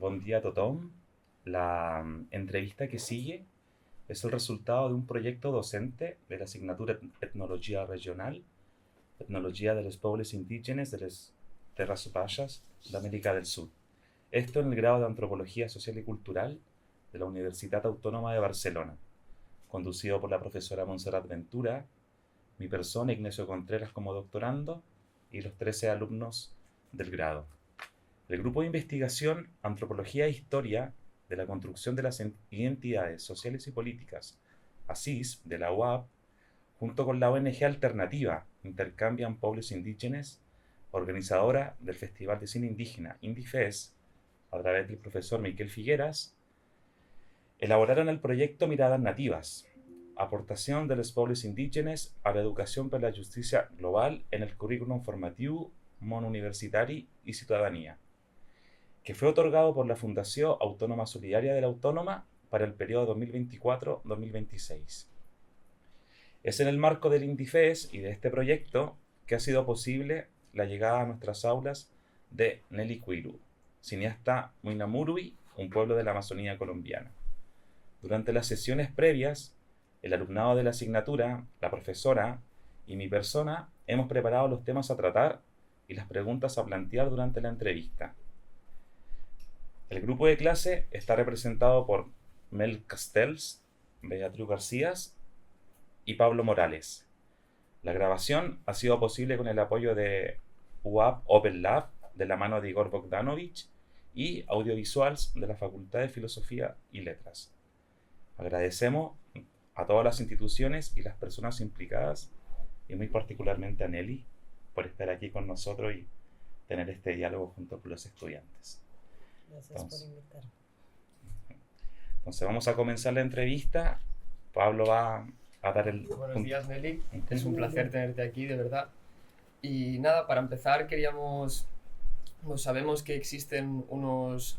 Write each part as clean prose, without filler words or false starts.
Buen día a todos. La entrevista que sigue es el resultado de un proyecto docente de la asignatura Etnología Regional, Etnología de los Pueblos Indígenas de las Terras Payas de América del Sur. Esto en el grado de Antropología Social y Cultural de la Universidad Autónoma de Barcelona, conducido por la profesora Montserrat Ventura, mi persona Ignacio Contreras como doctorando y los 13 alumnos del grado. El grupo de investigación Antropología e Historia de la Construcción de las Identidades Sociales y Políticas, ASIS, de la UAP, junto con la ONG Alternativa Intercambian Pueblos Indígenas, organizadora del Festival de Cine Indígena IndieFest, a través del profesor Miquel Figueras, elaboraron el proyecto Miradas Nativas, aportación de los pueblos indígenas a la educación per la justicia global en el currículum formativo, món universitari y ciudadanía, que fue otorgado por la Fundación Autónoma Solidaria de la Autónoma para el periodo 2024-2026. Es en el marco del IndieFest y de este proyecto que ha sido posible la llegada a nuestras aulas de Nelly Cuiru, cineasta Muinamurui, un pueblo de la Amazonía colombiana. Durante las sesiones previas, el alumnado de la asignatura, la profesora y mi persona hemos preparado los temas a tratar y las preguntas a plantear durante la entrevista. El grupo de clase está representado por Mel Castells, Beatriz García y Pablo Morales. La grabación ha sido posible con el apoyo de UAP Open Lab de la mano de Igor Bogdanovich y Audiovisuals de la Facultad de Filosofía y Letras. Agradecemos a todas las instituciones y las personas implicadas y muy particularmente a Nelly por estar aquí con nosotros y tener este diálogo junto con los estudiantes. Gracias por invitar. Entonces vamos a comenzar la entrevista. Pablo va a dar el... Buenos días, Nelly. Es un placer tenerte aquí, de verdad. Y nada, para empezar sabemos que existen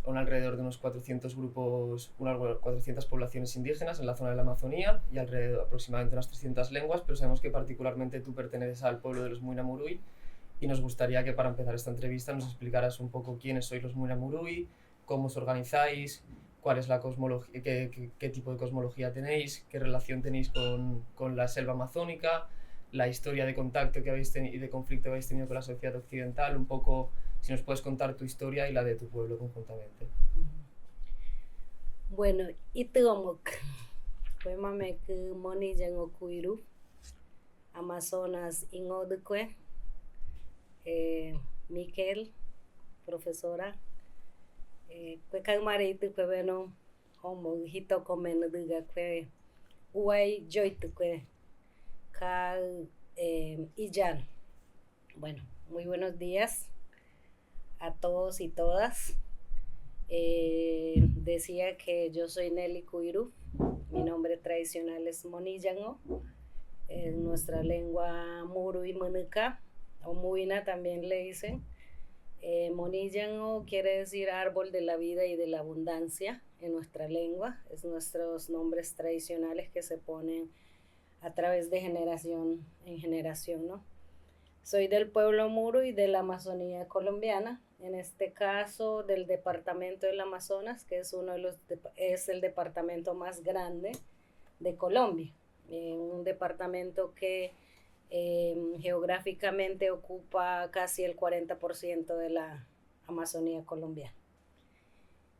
alrededor de unos 400 grupos, unas 400 poblaciones indígenas en la zona de la Amazonía y alrededor aproximadamente unas 300 lenguas, pero sabemos que particularmente tú perteneces al pueblo de los Muinamurui y nos gustaría que para empezar esta entrevista nos explicaras un poco quiénes sois los Muinamurui, cómo os organizáis, cuál es la cosmología, qué tipo de cosmología tenéis, qué relación tenéis con la selva amazónica, la historia de contacto que habéis tenido y de conflicto que habéis tenido con la sociedad occidental, un poco si nos puedes contar tu historia y la de tu pueblo conjuntamente. Bueno, itigomuk, pues mame que moni jango kuiru, Amazonas ingodukwe, Miquel, profesora, kwe kagmare itukwe beno, homo hito komen diga kwe, uai joitukwe, ka Iyan. Bueno, muy buenos días a todos y todas. Decía que yo soy Nelly Cuiru, mi nombre tradicional es Moniyango, en nuestra lengua muru y munuca, o muina también le dicen. Moniyango quiere decir árbol de la vida y de la abundancia en nuestra lengua, es nuestros nombres tradicionales que se ponen a través de generación en generación, ¿no? Soy del pueblo muru y de la Amazonía colombiana, en este caso del departamento del Amazonas, que es el departamento más grande de Colombia, un departamento que geográficamente ocupa casi el 40% de la Amazonía colombiana.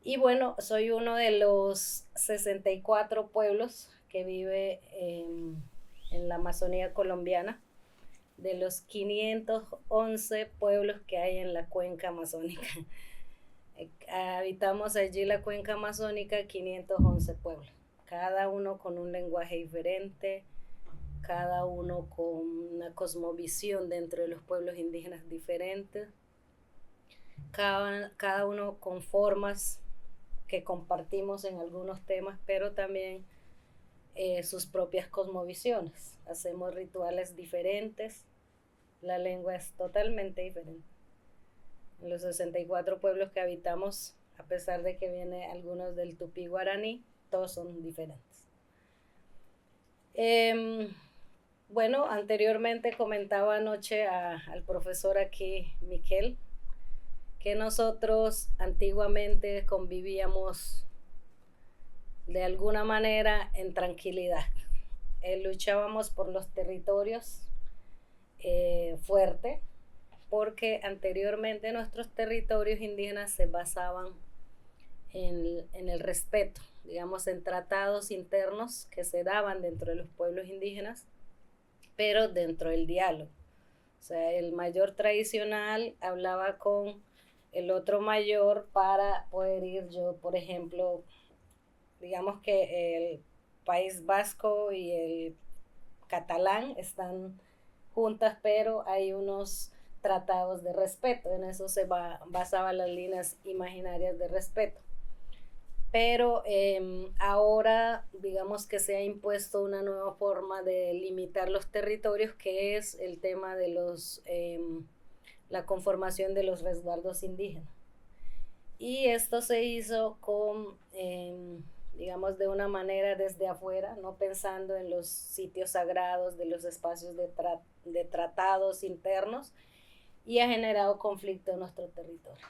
Y bueno, soy uno de los 64 pueblos que vive en la Amazonía colombiana, de los 511 pueblos que hay en la cuenca amazónica. Habitamos allí la cuenca amazónica 511 pueblos, cada uno con un lenguaje diferente, cada uno con una cosmovisión dentro de los pueblos indígenas diferentes, cada uno con formas que compartimos en algunos temas, pero también sus propias cosmovisiones. Hacemos rituales diferentes, la lengua es totalmente diferente. En los 64 pueblos que habitamos, a pesar de que vienen algunos del tupí guaraní, todos son diferentes. Bueno, anteriormente comentaba anoche al profesor aquí, Miquel, que nosotros antiguamente convivíamos de alguna manera en tranquilidad. Luchábamos por los territorios fuerte, porque anteriormente nuestros territorios indígenas se basaban en el respeto, digamos, en tratados internos que se daban dentro de los pueblos indígenas, pero dentro del diálogo. O sea, el mayor tradicional hablaba con el otro mayor para poder ir. Yo, por ejemplo, digamos que el País Vasco y el catalán están juntas, pero hay unos tratados de respeto, en eso se basaban las líneas imaginarias de respeto. Pero ahora digamos que se ha impuesto una nueva forma de limitar los territorios, que es el tema de la conformación de los resguardos indígenas. Y esto se hizo con, digamos, de una manera desde afuera, no pensando en los sitios sagrados de los espacios de tratados internos, y ha generado conflicto en nuestro territorio.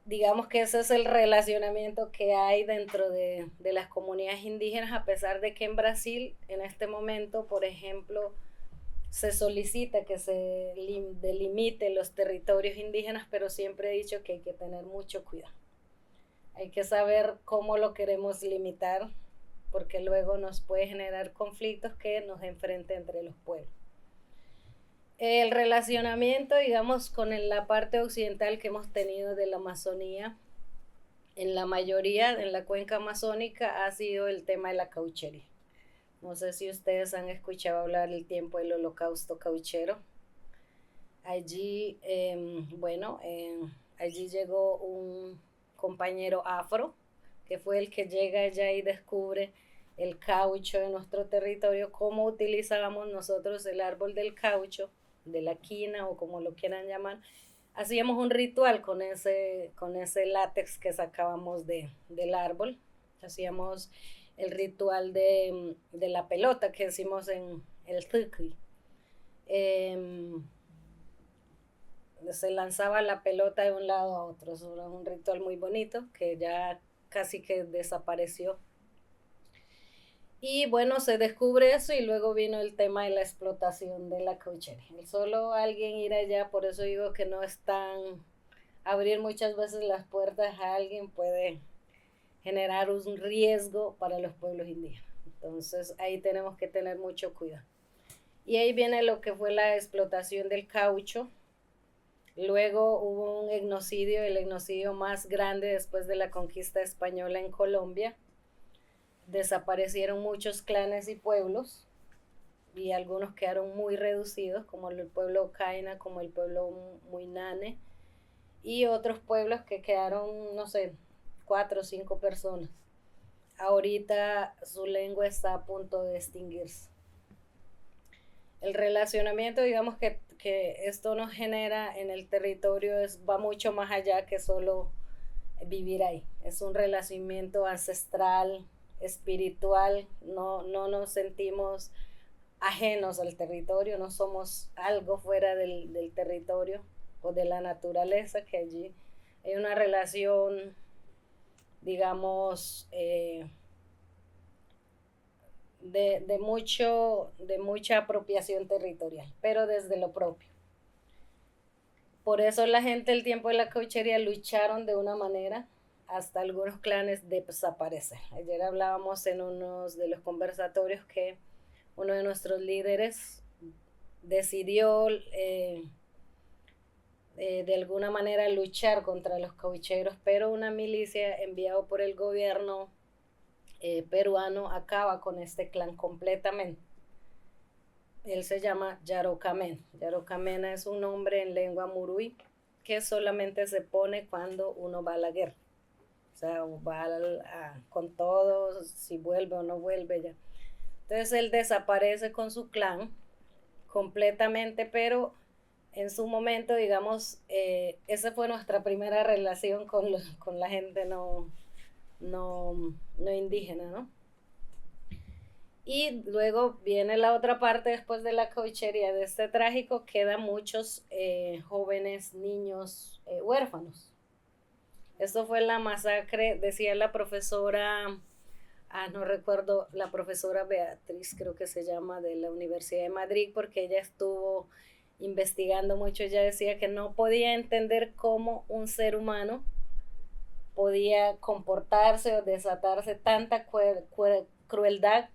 Digamos que ese es el relacionamiento que hay dentro de las comunidades indígenas, a pesar de que en Brasil, en este momento, por ejemplo, se solicita que se delimite los territorios indígenas, pero siempre he dicho que hay que tener mucho cuidado. Hay que saber cómo lo queremos limitar, porque luego nos puede generar conflictos que nos enfrenten entre los pueblos. El relacionamiento, digamos, con la parte occidental que hemos tenido de la Amazonía, en la mayoría, en la cuenca amazónica, ha sido el tema de la cauchería. No sé si ustedes han escuchado hablar del tiempo del holocausto cauchero. Allí, allí llegó un compañero afro, que fue el que llega allá y descubre el caucho en nuestro territorio, cómo utilizábamos nosotros el árbol del caucho, de la quina o como lo quieran llamar. Hacíamos un ritual con ese látex que sacábamos del árbol. Hacíamos el ritual de la pelota que decimos en el tuqui. Se lanzaba la pelota de un lado a otro. Eso era un ritual muy bonito que ya casi que desapareció. Y bueno, se descubre eso y luego vino el tema de la explotación de la cauchería. El solo alguien ir allá, por eso digo que no es tan... Abrir muchas veces las puertas a alguien puede generar un riesgo para los pueblos indígenas. Entonces ahí tenemos que tener mucho cuidado. Y ahí viene lo que fue la explotación del caucho. Luego hubo un etnocidio, el etnocidio más grande después de la conquista española en Colombia. Desaparecieron muchos clanes y pueblos, y algunos quedaron muy reducidos, como el pueblo Caina, como el pueblo Muinane, y otros pueblos que quedaron, no sé, 4 o 5 personas. Ahorita su lengua está a punto de extinguirse. El relacionamiento, digamos que esto nos genera en el territorio va mucho más allá que solo vivir ahí. Es un relacionamiento ancestral, espiritual, no nos sentimos ajenos al territorio, no somos algo fuera del territorio o de la naturaleza, que allí hay una relación, digamos, de mucha apropiación territorial, pero desde lo propio. Por eso la gente del tiempo de la cauchería lucharon de una manera hasta algunos clanes desaparecer. Ayer hablábamos en uno de los conversatorios que uno de nuestros líderes decidió de alguna manera luchar contra los caucheros, pero una milicia enviada por el gobierno peruano acaba con este clan completamente. Él se llama Yarocamen. Yarocamena es un nombre en lengua murui que solamente se pone cuando uno va a la guerra. O sea, va con todo, si vuelve o no vuelve ya. Entonces él desaparece con su clan completamente, pero en su momento, digamos, esa fue nuestra primera relación con la gente no indígena, ¿no? Y luego viene la otra parte, después de la cohechería de este trágico, quedan muchos jóvenes, niños huérfanos. Esto fue la masacre, decía la profesora, no recuerdo, la profesora Beatriz, creo que se llama, de la Universidad de Madrid, porque ella estuvo investigando mucho. Ella decía que no podía entender cómo un ser humano podía comportarse o desatarse tanta crueldad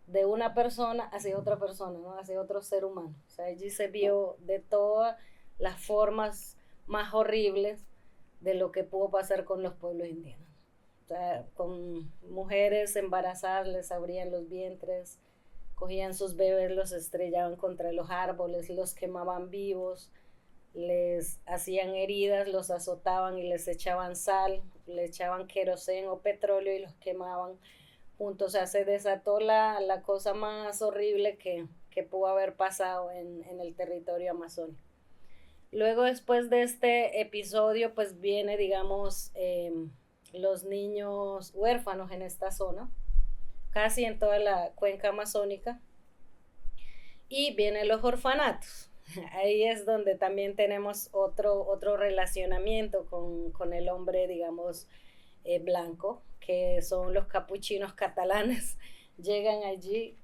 de una persona hacia otra persona, ¿no? Hacia otro ser humano. O sea, allí se vio de todas las formas más horribles de lo que pudo pasar con los pueblos indígenas. O sea, con mujeres embarazadas les abrían los vientres, cogían sus bebés, los estrellaban contra los árboles, los quemaban vivos, les hacían heridas, los azotaban y les echaban sal, le echaban queroseno o petróleo y los quemaban juntos. O sea, se desató la cosa más horrible que pudo haber pasado en el territorio amazónico. Luego, después de este episodio, pues viene, digamos, los niños huérfanos en esta zona, casi en toda la cuenca amazónica, y vienen los orfanatos. Ahí es donde también tenemos otro relacionamiento con el hombre, digamos, blanco, que son los capuchinos catalanes. Llegan allí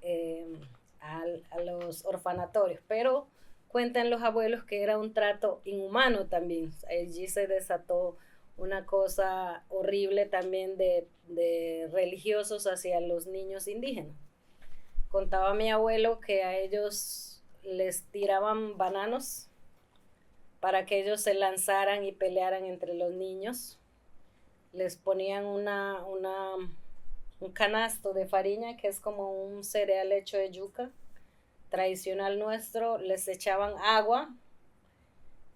a los orfanatorios, pero cuentan los abuelos que era un trato inhumano también. Allí se desató una cosa horrible también de religiosos hacia los niños indígenas. Contaba mi abuelo que a ellos les tiraban bananos para que ellos se lanzaran y pelearan entre los niños. Les ponían un canasto de farina, que es como un cereal hecho de yuca, tradicional nuestro. Les echaban agua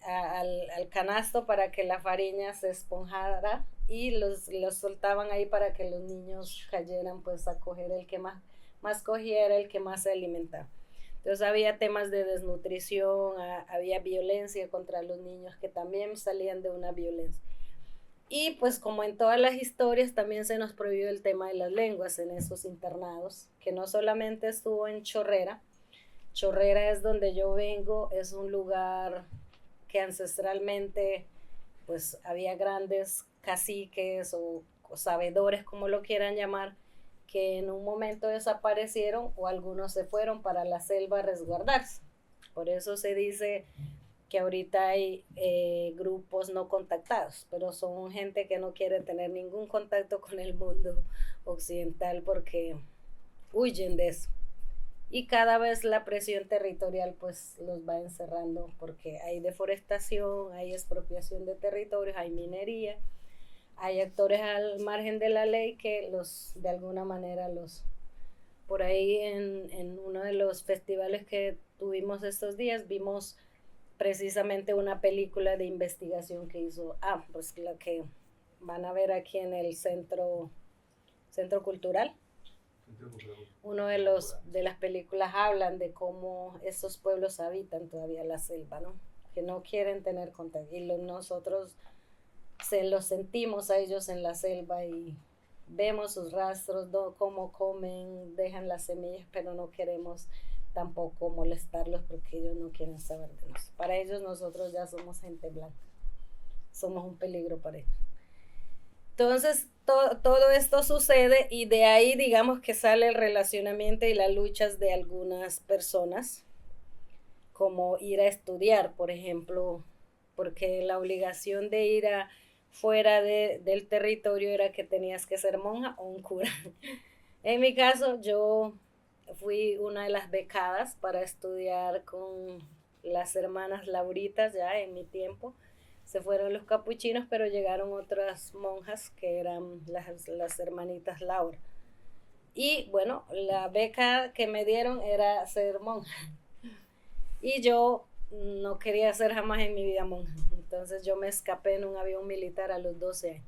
al canasto para que la farina se esponjara y los soltaban ahí para que los niños cayeran pues a coger el que más cogiera, el que más se alimentaba. Entonces había temas de desnutrición, había violencia contra los niños que también salían de una violencia. Y pues como en todas las historias también se nos prohibió el tema de las lenguas en esos internados, que no solamente estuvo en Chorrera. Chorrera es donde yo vengo, es un lugar que ancestralmente pues había grandes caciques o sabedores, como lo quieran llamar, que en un momento desaparecieron o algunos se fueron para la selva a resguardarse. Por eso se dice que ahorita hay grupos no contactados, pero son gente que no quiere tener ningún contacto con el mundo occidental porque huyen de eso. Y cada vez la presión territorial pues los va encerrando porque hay deforestación, hay expropiación de territorios, hay minería, hay actores al margen de la ley que los de alguna manera los por ahí en uno de los festivales que tuvimos estos días vimos precisamente una película de investigación que hizo pues la que van a ver aquí en el centro cultural. Uno de las películas hablan de cómo estos pueblos habitan todavía la selva, ¿no? Que no quieren tener contacto y nosotros se los sentimos a ellos en la selva y vemos sus rastros, cómo comen, dejan las semillas, pero no queremos tampoco molestarlos porque ellos no quieren saber de nosotros. Para ellos nosotros ya somos gente blanca, somos un peligro para ellos. Entonces todo esto sucede y de ahí digamos que sale el relacionamiento y las luchas de algunas personas, como ir a estudiar, por ejemplo, porque la obligación de ir fuera del territorio era que tenías que ser monja o un cura. En mi caso, yo fui una de las becadas para estudiar con las hermanas Lauritas ya en mi tiempo. Se fueron los capuchinos, pero llegaron otras monjas que eran las hermanitas Laura. Y bueno, la beca que me dieron era ser monja. Y yo no quería ser jamás en mi vida monja. Entonces yo me escapé en un avión militar a los 12 años.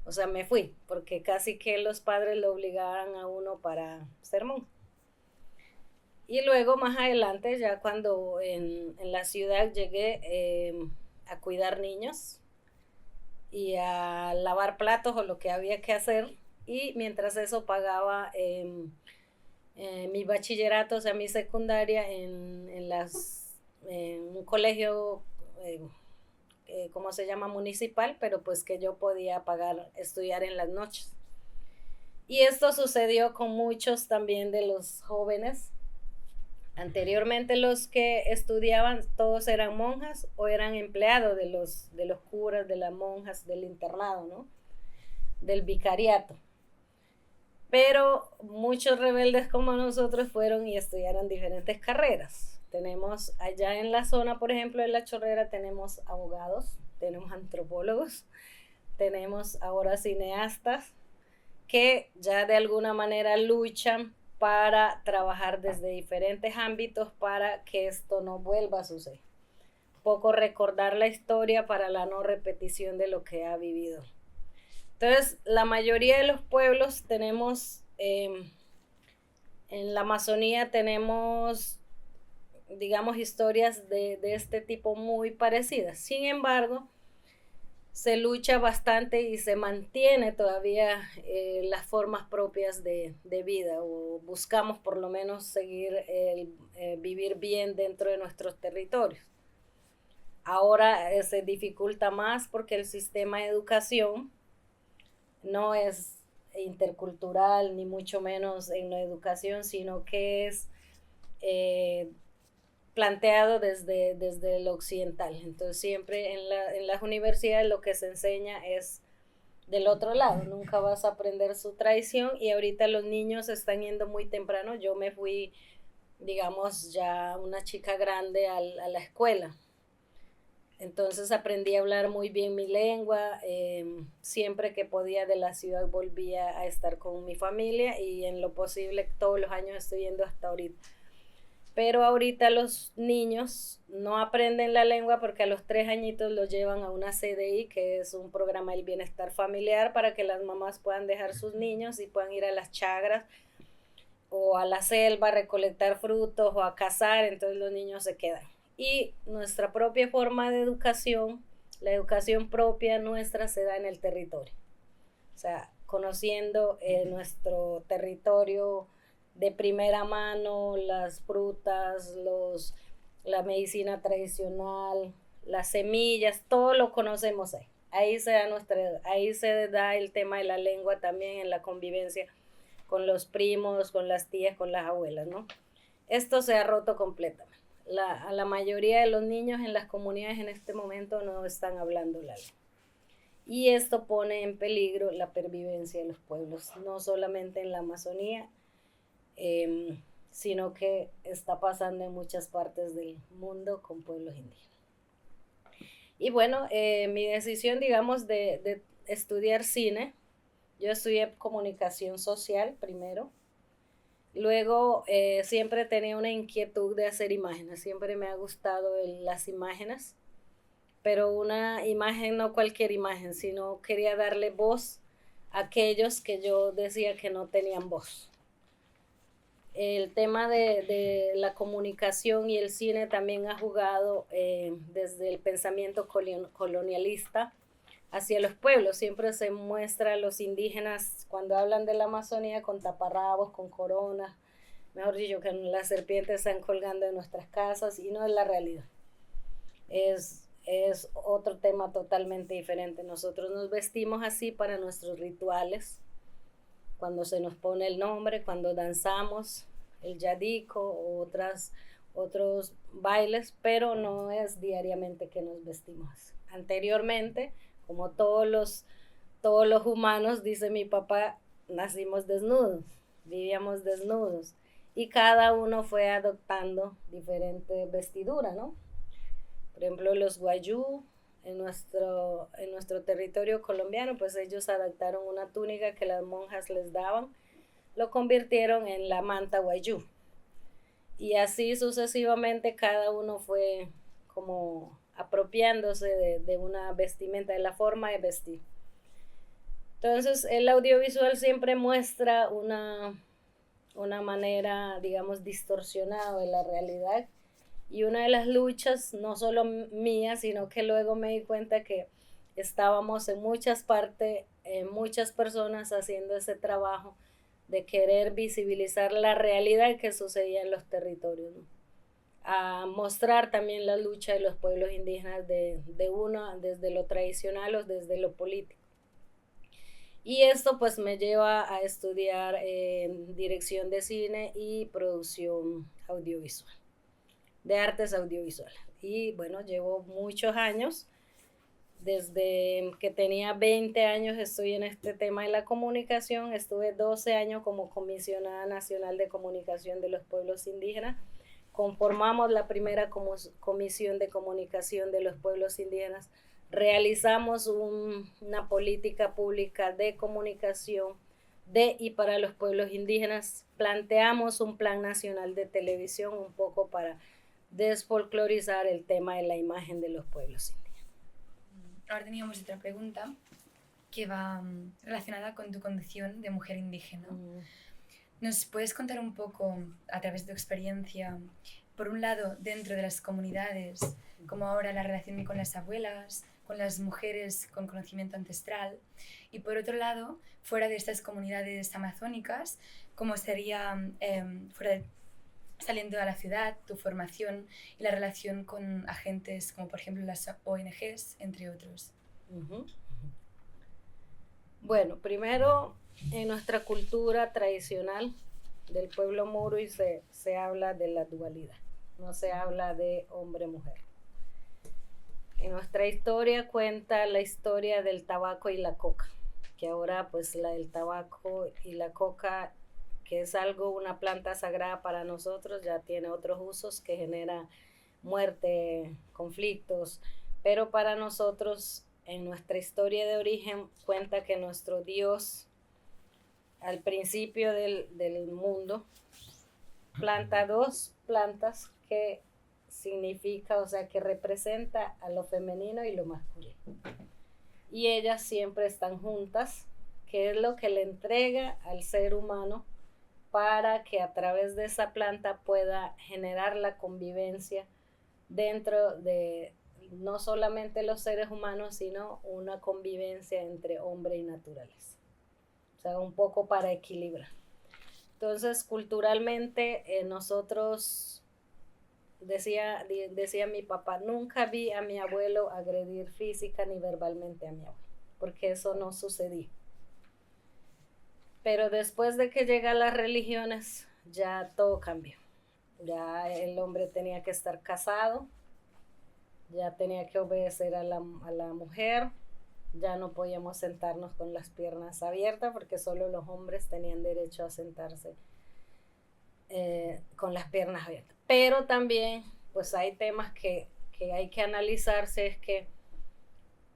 O sea, me fui, porque casi que los padres lo obligaban a uno para ser monja. Y luego más adelante, ya cuando en la ciudad llegué a cuidar niños y a lavar platos o lo que había que hacer, y mientras eso pagaba mi bachillerato, o sea, mi secundaria en un colegio, ¿cómo se llama? Municipal, pero pues que yo podía pagar estudiar en las noches. Y esto sucedió con muchos también de los jóvenes. Anteriormente los que estudiaban todos eran monjas o eran empleados de los curas, de las monjas, del internado, ¿no? Del vicariato. Pero muchos rebeldes como nosotros fueron y estudiaron diferentes carreras. Tenemos allá en la zona, por ejemplo, en La Chorrera, tenemos abogados, tenemos antropólogos, tenemos ahora cineastas que ya de alguna manera luchan para trabajar desde diferentes ámbitos para que esto no vuelva a suceder. Poco recordar la historia para la no repetición de lo que ha vivido. Entonces, la mayoría de los pueblos tenemos, en la Amazonía tenemos, digamos, historias de este tipo muy parecidas. Sin embargo, se lucha bastante y se mantiene todavía las formas propias de vida, o buscamos por lo menos seguir vivir bien dentro de nuestros territorios. Ahora se dificulta más porque el sistema de educación no es intercultural, ni mucho menos en la educación, sino que es planteado desde el occidental. Entonces siempre en las universidades lo que se enseña es del otro lado, nunca vas a aprender su tradición, y ahorita los niños están yendo muy temprano. Yo me fui, digamos, ya una chica grande a la escuela. Entonces aprendí a hablar muy bien mi lengua, siempre que podía de la ciudad volvía a estar con mi familia, y en lo posible todos los años estoy yendo hasta ahorita. Pero ahorita los niños no aprenden la lengua porque a los 3 añitos los llevan a una CDI, que es un programa del bienestar familiar, para que las mamás puedan dejar sus niños y puedan ir a las chagras o a la selva a recolectar frutos o a cazar. Entonces los niños se quedan. Y nuestra propia forma de educación, la educación propia nuestra, se da en el territorio. O sea, conociendo nuestro territorio de primera mano, las frutas, la medicina tradicional, las semillas, todo lo conocemos ahí. Ahí se da el tema de la lengua también, en la convivencia con los primos, con las tías, con las abuelas, ¿no? Esto se ha roto completamente. A la mayoría de los niños en las comunidades en este momento no están hablando la lengua. Y esto pone en peligro la pervivencia de los pueblos, no solamente en la Amazonía, sino que está pasando en muchas partes del mundo con pueblos indígenas. Y bueno, mi decisión, digamos, de estudiar cine, yo estudié comunicación social primero. Luego siempre tenía una inquietud de hacer imágenes, siempre me ha gustado las imágenes, pero una imagen, no cualquier imagen, sino quería darle voz a aquellos que yo decía que no tenían voz. El tema de la comunicación y el cine también ha jugado desde el pensamiento colonialista hacia los pueblos. Siempre se muestra a los indígenas cuando hablan de la Amazonía con taparrabos, con coronas, mejor dicho, que las serpientes están colgando de nuestras casas, y no es la realidad. Es otro tema totalmente diferente. Nosotros nos vestimos así para nuestros rituales, cuando se nos pone el nombre, cuando danzamos el yadico o otros bailes, pero no es diariamente que nos vestimos así. Anteriormente, como todos los humanos, dice mi papá, nacimos desnudos, vivíamos desnudos, y cada uno fue adoptando diferente vestidura, ¿no? Por ejemplo, los wayú en nuestro territorio colombiano, pues ellos adaptaron una túnica que las monjas les daban, lo convirtieron en la manta wayú, y así sucesivamente cada uno fue como apropiándose de una vestimenta, de la forma de vestir. Entonces el audiovisual siempre muestra una manera, digamos, distorsionada de la realidad, y una de las luchas, no solo mía, sino que luego me di cuenta que estábamos en muchas partes, muchas personas haciendo ese trabajo de querer visibilizar la realidad que sucedía en los territorios, ¿no? A mostrar también la lucha de los pueblos indígenas desde lo tradicional o desde lo político. Y esto pues me lleva a estudiar dirección de cine y producción audiovisual, de artes audiovisuales. Y bueno, llevo muchos años, desde que tenía 20 años estoy en este tema de la comunicación, estuve 12 años como comisionada nacional de comunicación de los pueblos indígenas, conformamos la primera comisión de comunicación de los pueblos indígenas, realizamos una política pública de comunicación de y para los pueblos indígenas, planteamos un plan nacional de televisión un poco para desfolclorizar el tema de la imagen de los pueblos indígenas. Ahora teníamos otra pregunta que va relacionada con tu condición de mujer indígena. ¿Nos puedes contar un poco, a través de tu experiencia, por un lado, dentro de las comunidades, como ahora la relación con las abuelas, con las mujeres con conocimiento ancestral, y por otro lado, fuera de estas comunidades amazónicas, cómo sería, saliendo a la ciudad, tu formación y la relación con agentes como por ejemplo las ONGs, entre otros? Bueno, primero, en nuestra cultura tradicional del pueblo murui se habla de la dualidad, no se habla de hombre-mujer. En nuestra historia cuenta la historia del tabaco y la coca, que ahora pues la del tabaco y la coca, que es una planta sagrada para nosotros, ya tiene otros usos que genera muerte, conflictos, pero para nosotros, en nuestra historia de origen, cuenta que nuestro Dios, al principio del mundo, planta dos plantas que significa, o sea, que representa a lo femenino y lo masculino. Y ellas siempre están juntas, que es lo que le entrega al ser humano para que a través de esa planta pueda generar la convivencia dentro de no solamente los seres humanos, sino una convivencia entre hombre y naturaleza. O sea, un poco para equilibrar. Entonces, culturalmente, nosotros, decía mi papá, nunca vi a mi abuelo agredir física ni verbalmente a mi abuelo, porque eso no sucedía. Pero después de que llegan las religiones, ya todo cambió. Ya el hombre tenía que estar casado, ya tenía que obedecer a la mujer, ya no podíamos sentarnos con las piernas abiertas porque solo los hombres tenían derecho a sentarse con las piernas abiertas. Pero también, pues hay temas que hay que analizarse, es que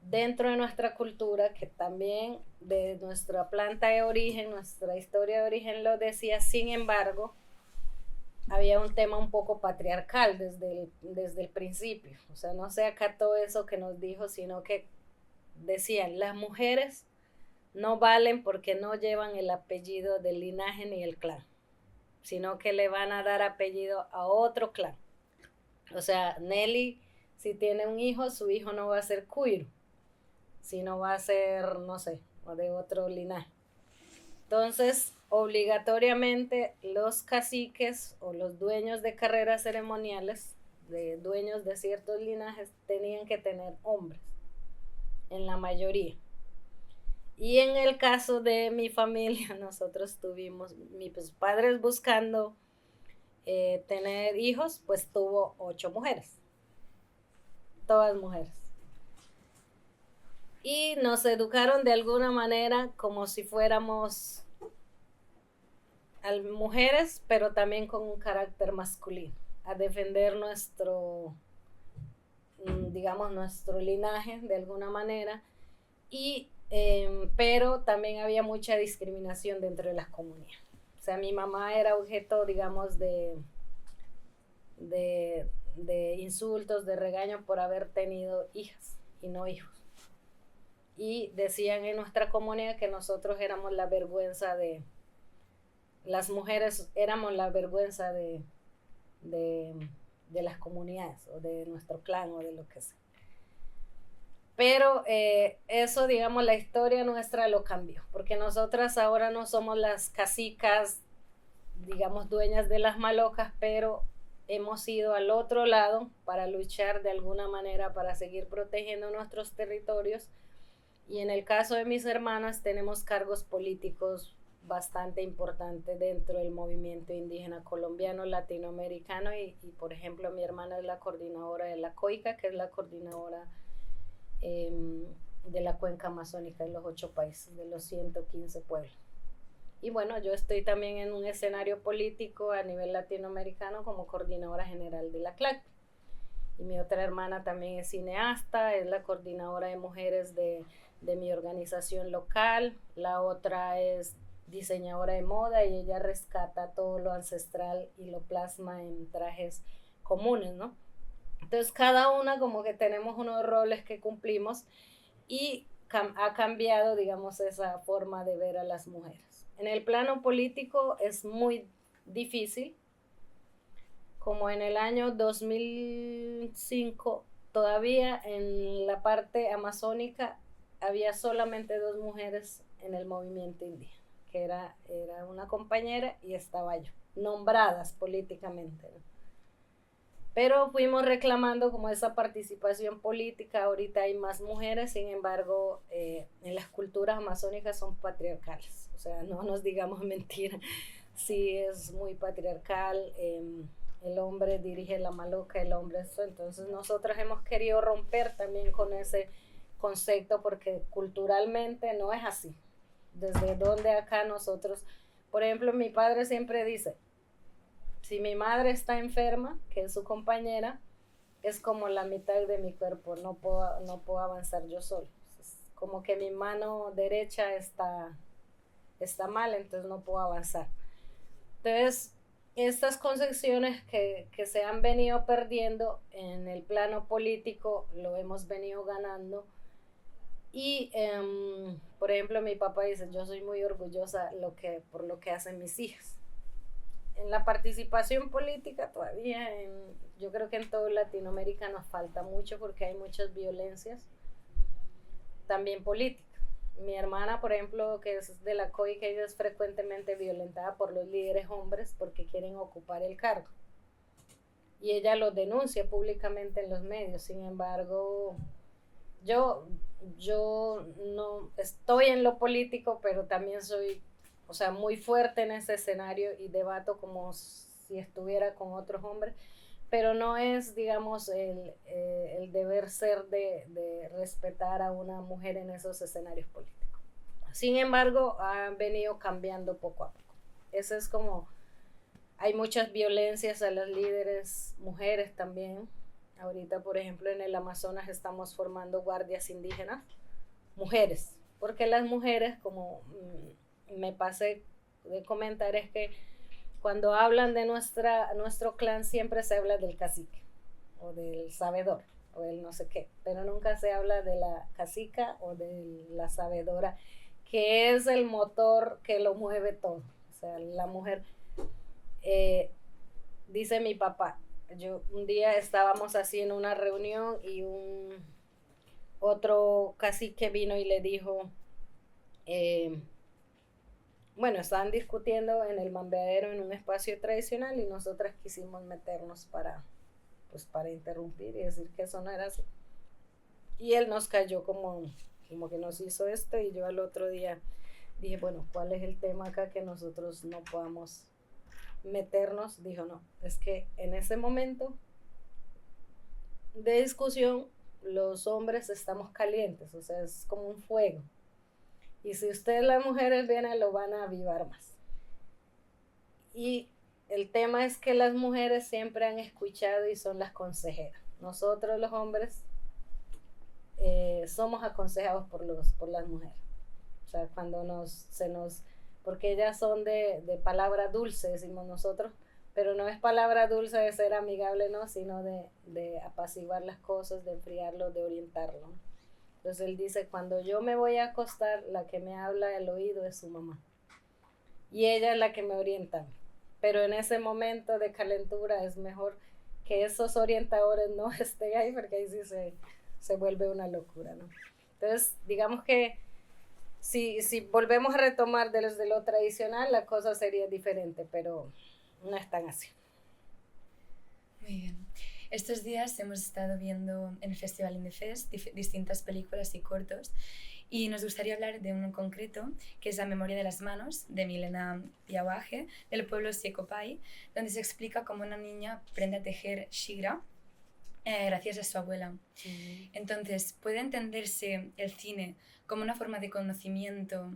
dentro de nuestra cultura, que también de nuestra planta de origen, nuestra historia de origen lo decía, sin embargo, había un tema un poco patriarcal desde el principio. O sea, no se acató eso que nos dijo, sino que decían, las mujeres no valen porque no llevan el apellido del linaje ni el clan, sino que le van a dar apellido a otro clan. O sea, Nelly, si tiene un hijo, su hijo no va a ser Cuiro, sino va a ser, no sé, o de otro linaje. Entonces, obligatoriamente los caciques o los dueños de carreras ceremoniales, de dueños de ciertos linajes, tenían que tener hombres, en la mayoría. Y en el caso de mi familia, nosotros tuvimos, mis padres buscando tener hijos, pues tuvo 8 mujeres, todas mujeres. Y nos educaron de alguna manera como si fuéramos mujeres, pero también con un carácter masculino, a defender nuestro, digamos, nuestro linaje de alguna manera, y pero también había mucha discriminación dentro de las comunidades. O sea, mi mamá era objeto, digamos, de insultos, de regaño por haber tenido hijas y no hijos. Y decían en nuestra comunidad que nosotros éramos la vergüenza las mujeres éramos la vergüenza de las comunidades, o de nuestro clan, o de lo que sea. Pero eso, digamos, la historia nuestra lo cambió, porque nosotras ahora no somos las cacicas, digamos, dueñas de las malocas, pero hemos ido al otro lado para luchar de alguna manera para seguir protegiendo nuestros territorios. Y en el caso de mis hermanas tenemos cargos políticos bastante importantes dentro del movimiento indígena colombiano, latinoamericano y por ejemplo mi hermana es la coordinadora de la COICA, que es la coordinadora de la cuenca amazónica de los 8 países, de los 115 pueblos. Y bueno, yo estoy también en un escenario político a nivel latinoamericano como coordinadora general de la CLAC. Y mi otra hermana también es cineasta, es la coordinadora de mujeres de mi organización local. La otra es diseñadora de moda y ella rescata todo lo ancestral y lo plasma en trajes comunes, ¿no? Entonces cada una como que tenemos unos roles que cumplimos y ha cambiado, digamos, esa forma de ver a las mujeres. En el plano político es muy difícil. Como en el año 2005, todavía en la parte amazónica había solamente 2 mujeres en el movimiento indígena, que era una compañera y estaba yo, nombradas políticamente, ¿no? Pero fuimos reclamando como esa participación política. Ahorita hay más mujeres, sin embargo, en las culturas amazónicas son patriarcales, o sea, no nos digamos mentira, sí es muy patriarcal. El hombre dirige la maloca, el hombre eso. Entonces nosotros hemos querido romper también con ese concepto porque culturalmente no es así. Desde donde acá nosotros, por ejemplo, mi padre siempre dice, si mi madre está enferma, que es su compañera, es como la mitad de mi cuerpo, no puedo avanzar yo solo. Es como que mi mano derecha está mal, entonces no puedo avanzar. Entonces, estas concepciones que se han venido perdiendo en el plano político, lo hemos venido ganando. Y, por ejemplo, mi papá dice, yo soy muy orgullosa por lo que hacen mis hijas. En la participación política todavía, yo creo que en toda Latinoamérica nos falta mucho porque hay muchas violencias, también políticas. Mi hermana, por ejemplo, que es de la COICA, ella es frecuentemente violentada por los líderes hombres porque quieren ocupar el cargo. Y ella lo denuncia públicamente en los medios. Sin embargo, yo no estoy en lo político, pero también soy, o sea, muy fuerte en ese escenario y debato como si estuviera con otros hombres, pero no es, digamos, el deber ser de respetar a una mujer en esos escenarios políticos. Sin embargo, han venido cambiando poco a poco. Eso es como, hay muchas violencias a las líderes mujeres también. Ahorita, por ejemplo, en el Amazonas estamos formando guardias indígenas, mujeres, porque las mujeres, como me pasé de comentar, es que cuando hablan de nuestro clan siempre se habla del cacique o del sabedor o del no sé qué, pero nunca se habla de la cacica o de la sabedora, que es el motor que lo mueve todo. O sea, la mujer, dice mi papá, un día estábamos así en una reunión y otro cacique vino y le dijo, bueno, estaban discutiendo en el mambeadero en un espacio tradicional y nosotras quisimos meternos para interrumpir y decir que eso no era así. Y él nos cayó como que nos hizo esto y yo al otro día dije, bueno, ¿cuál es el tema acá que nosotros no podamos meternos? Dijo, no, es que en ese momento de discusión los hombres estamos calientes, o sea, es como un fuego. Y si ustedes las mujeres vienen, lo van a avivar más. Y el tema es que las mujeres siempre han escuchado y son las consejeras. Nosotros los hombres somos aconsejados por las mujeres. O sea, cuando porque ellas son de palabra dulce, decimos nosotros, pero no es palabra dulce de ser amigable, no, sino de apaciguar las cosas, de enfriarlo, de orientarlo. Entonces él dice, cuando yo me voy a acostar, la que me habla al oído es su mamá. Y ella es la que me orienta. Pero en ese momento de calentura es mejor que esos orientadores no estén ahí, porque ahí sí se vuelve una locura, ¿no? Entonces, digamos que si volvemos a retomar desde lo tradicional, la cosa sería diferente, pero no es tan así. Muy bien. Estos días hemos estado viendo en el Festival Indefest distintas películas y cortos y nos gustaría hablar de uno en concreto, que es La memoria de las manos, de Milena Piauaje, del pueblo Siecopay, donde se explica cómo una niña aprende a tejer shigra gracias a su abuela. Entonces, ¿puede entenderse el cine como una forma de conocimiento,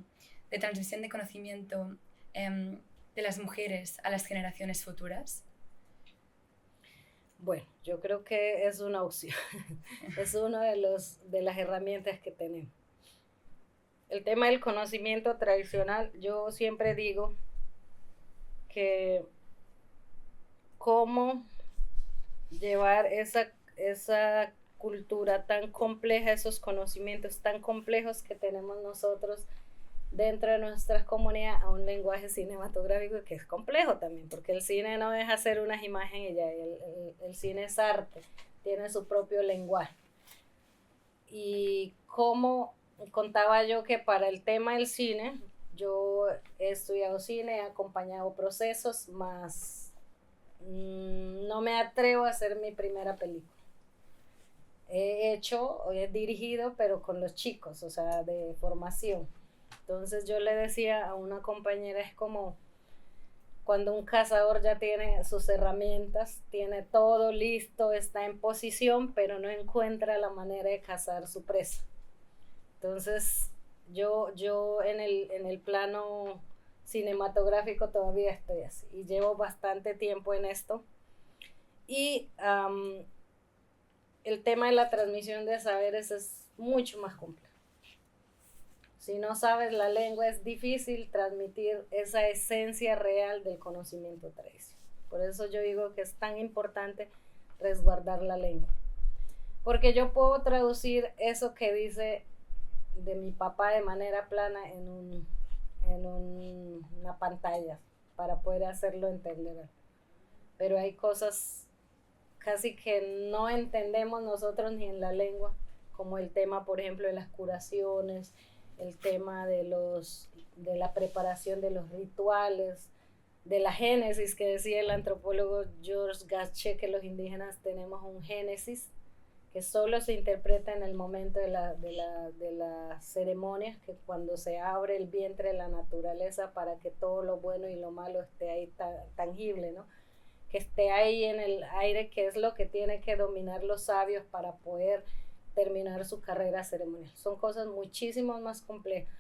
de transmisión de conocimiento de las mujeres a las generaciones futuras? Bueno, yo creo que es una opción, es una de las herramientas que tenemos. El tema del conocimiento tradicional, yo siempre digo que cómo llevar esa cultura tan compleja, esos conocimientos tan complejos que tenemos nosotros dentro de nuestras comunidades a un lenguaje cinematográfico que es complejo también, porque el cine no deja ser unas imágenes y ya, el cine es arte, tiene su propio lenguaje. Y como contaba yo que para el tema del cine, yo he estudiado cine, he acompañado procesos, más no me atrevo a hacer mi primera película. He dirigido, pero con los chicos, o sea, de formación. Entonces yo le decía a una compañera, es como cuando un cazador ya tiene sus herramientas, tiene todo listo, está en posición, pero no encuentra la manera de cazar su presa. Entonces yo en el plano cinematográfico todavía estoy así y llevo bastante tiempo en esto. Y el tema de la transmisión de saberes es mucho más complejo. Si no sabes la lengua, es difícil transmitir esa esencia real del conocimiento tradicional. Por eso yo digo que es tan importante resguardar la lengua. Porque yo puedo traducir eso que dice de mi papá de manera plana en una pantalla para poder hacerlo entender. Pero hay cosas casi que no entendemos nosotros ni en la lengua, como el tema, por ejemplo, de las curaciones, el tema de la preparación de los rituales, de la génesis que decía el antropólogo George Gatche, que los indígenas tenemos un génesis que solo se interpreta en el momento de la ceremonia, que cuando se abre el vientre de la naturaleza para que todo lo bueno y lo malo esté ahí tangible, ¿no? Que esté ahí en el aire, que es lo que tiene que dominar los sabios para poder terminar su carrera ceremonial. Son cosas muchísimo más complejas.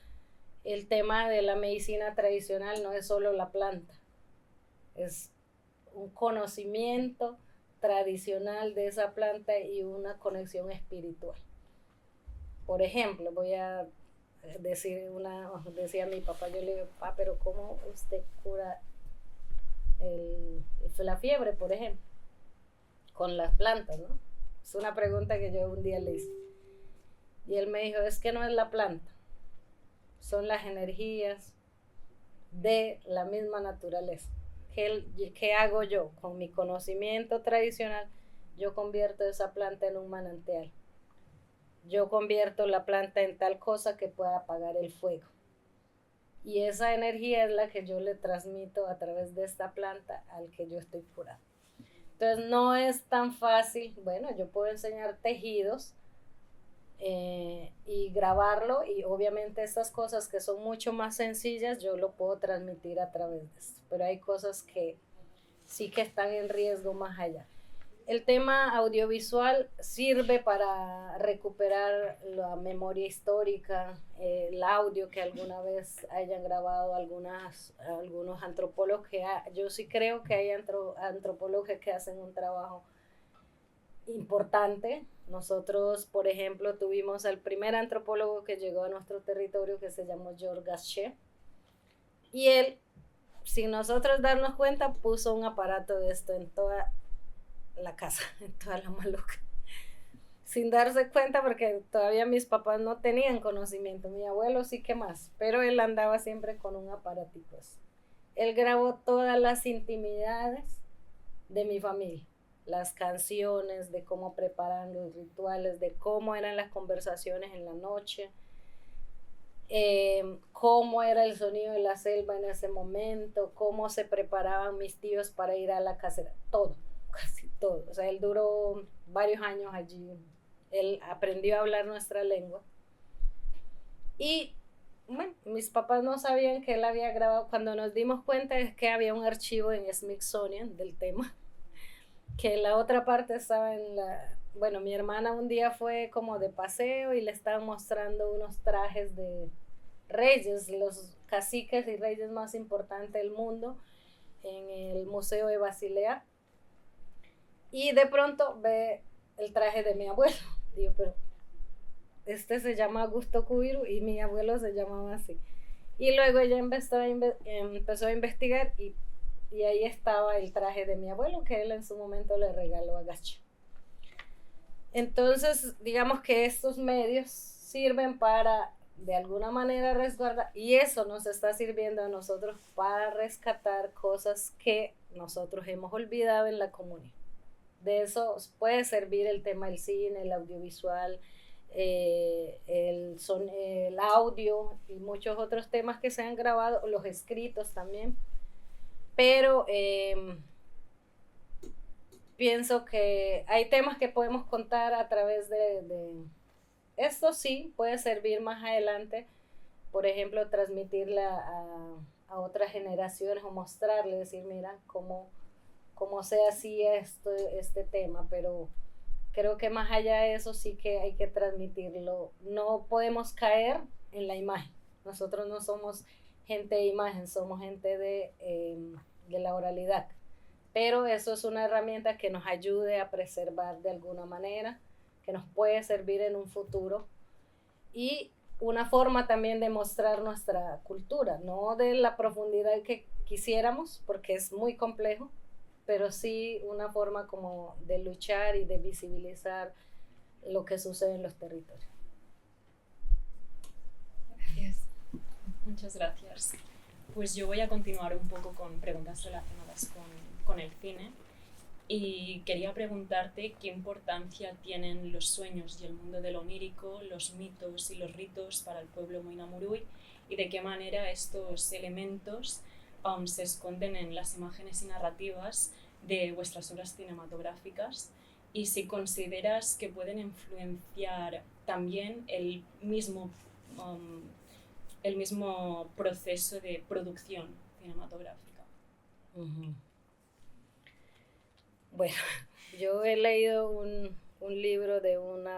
El tema de la medicina tradicional no es solo la planta, es un conocimiento tradicional de esa planta y una conexión espiritual. Por ejemplo, voy a decía mi papá, yo le digo, papá, pero ¿cómo usted cura la fiebre, por ejemplo, con las plantas, ¿no? Es una pregunta que yo un día le hice. Y él me dijo, es que no es la planta, son las energías de la misma naturaleza. ¿Qué hago yo? Con mi conocimiento tradicional, yo convierto esa planta en un manantial. Yo convierto la planta en tal cosa que pueda apagar el fuego. Y esa energía es la que yo le transmito a través de esta planta al que yo estoy curando. Entonces no es tan fácil. Bueno, yo puedo enseñar tejidos y grabarlo, y obviamente estas cosas que son mucho más sencillas yo lo puedo transmitir a través de esto, pero hay cosas que sí que están en riesgo más allá. El tema audiovisual sirve para recuperar la memoria histórica, el audio que alguna vez hayan grabado algunos antropólogos, yo sí creo que hay antropólogos que hacen un trabajo importante. Nosotros, por ejemplo, tuvimos al primer antropólogo que llegó a nuestro territorio, que se llamó George Gatche, y él, sin nosotros darnos cuenta, puso un aparato de esto en toda la casa, en toda la Maluca, sin darse cuenta, porque todavía mis papás no tenían conocimiento, mi abuelo sí que más, pero él andaba siempre con un aparatico así. Él grabó todas las intimidades de mi familia, las canciones, de cómo preparaban los rituales, de cómo eran las conversaciones en la noche, cómo era el sonido de la selva en ese momento, cómo se preparaban mis tíos para ir a la casera, todo, casi todo. O sea, él duró varios años allí, él aprendió a hablar nuestra lengua. Y bueno, mis papás no sabían que él había grabado. Cuando nos dimos cuenta es que había un archivo en Smithsonian del tema, que la otra parte estaba en la... Bueno, mi hermana un día fue como de paseo y le estaban mostrando unos trajes de reyes, los caciques y reyes más importantes del mundo, en el Museo de Basilea. Y de pronto ve el traje de mi abuelo. Digo, pero este se llama Augusto Cubiru y mi abuelo se llamaba así. Y luego ella empezó a investigar y ahí estaba el traje de mi abuelo que él en su momento le regaló a Gacha. Entonces, digamos que estos medios sirven para, de alguna manera, resguardar, y eso nos está sirviendo a nosotros para rescatar cosas que nosotros hemos olvidado en la comunidad. De eso puede servir el tema del cine, el audiovisual, el audio y muchos otros temas que se han grabado, los escritos también. Pero pienso que hay temas que podemos contar a través de esto, sí, puede servir más adelante, por ejemplo, transmitirle a otras generaciones o mostrarle, decir, mira, cómo se hacía este tema, pero creo que más allá de eso sí que hay que transmitirlo. No podemos caer en la imagen. Nosotros no somos gente de imagen, somos gente de la oralidad. Pero eso es una herramienta que nos ayude a preservar de alguna manera, que nos puede servir en un futuro. Y una forma también de mostrar nuestra cultura, no de la profundidad que quisiéramos, porque es muy complejo, pero sí una forma como de luchar y de visibilizar lo que sucede en los territorios. Gracias. Muchas gracias. Pues yo voy a continuar un poco con preguntas relacionadas con el cine y quería preguntarte qué importancia tienen los sueños y el mundo de lo onírico, los mitos y los ritos para el pueblo Moinamurui y de qué manera estos elementos se esconden en las imágenes y narrativas de vuestras obras cinematográficas y si consideras que pueden influenciar también el mismo proceso de producción cinematográfica. Uh-huh. Bueno, yo he leído un libro de un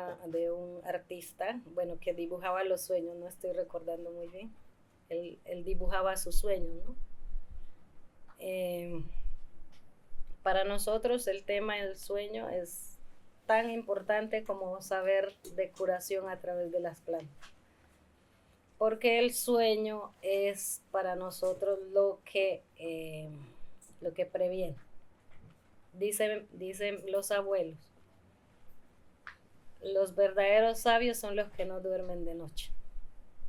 artista, bueno, que dibujaba los sueños, no estoy recordando muy bien. Él dibujaba sus sueños, ¿no? Para nosotros el tema del sueño es tan importante como saber de curación a través de las plantas. Porque el sueño es para nosotros lo que previene. Dicen los abuelos, los verdaderos sabios son los que no duermen de noche.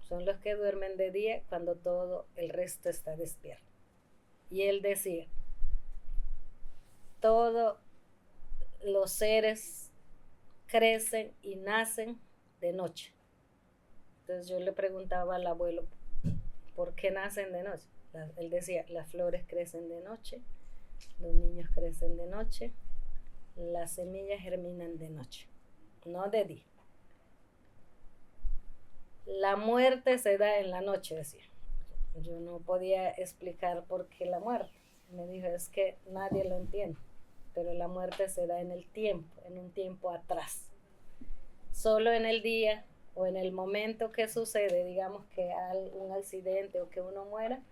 Son los que duermen de día cuando todo el resto está despierto. Y él decía, todos los seres crecen y nacen de noche. Entonces yo le preguntaba al abuelo, ¿por qué nacen de noche? Él decía, las flores crecen de noche, los niños crecen de noche, las semillas germinan de noche, no de día. La muerte se da en la noche, decía. Yo no podía explicar por qué la muerte. Me dijo, es que nadie lo entiende, pero la muerte se da en el tiempo, en un tiempo atrás. Solo en el día o en el momento que sucede, digamos que un accidente o que uno muera,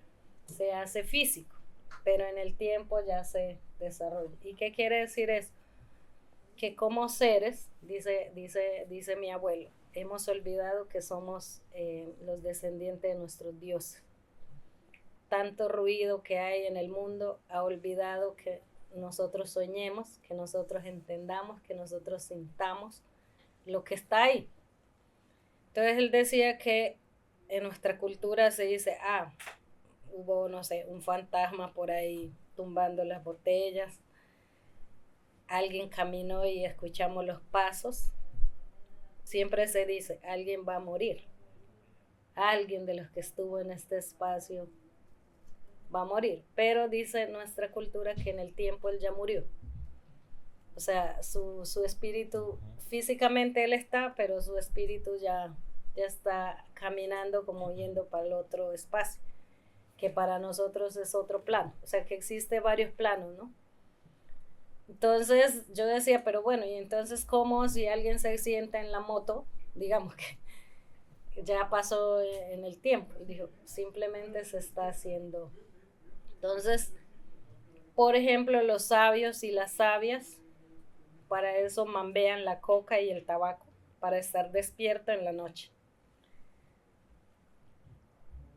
se hace físico, pero en el tiempo ya se desarrolla. ¿Y qué quiere decir eso? Que como seres, dice mi abuelo, hemos olvidado que somos los descendientes de nuestros dioses. Tanto ruido que hay en el mundo ha olvidado que nosotros soñemos, que nosotros entendamos, que nosotros sintamos lo que está ahí. Entonces él decía que en nuestra cultura se dice, hubo, no sé, un fantasma por ahí tumbando las botellas. alguien caminó y escuchamos los pasos, siempre se dice, alguien va a morir. Alguien de los que estuvo en este espacio va a morir. Pero dice nuestra cultura que en el tiempo él ya murió. O sea, su espíritu, físicamente él está, pero su espíritu ya está caminando como yendo para el otro espacio, que para nosotros es otro plano. O sea, que existe varios planos, ¿no? Entonces yo decía, pero bueno, y entonces ¿cómo si alguien se sienta en la moto? Digamos que ya pasó en el tiempo. Él dijo, simplemente se está haciendo. Entonces, por ejemplo, los sabios y las sabias, para eso mambean la coca y el tabaco, para estar despierto en la noche.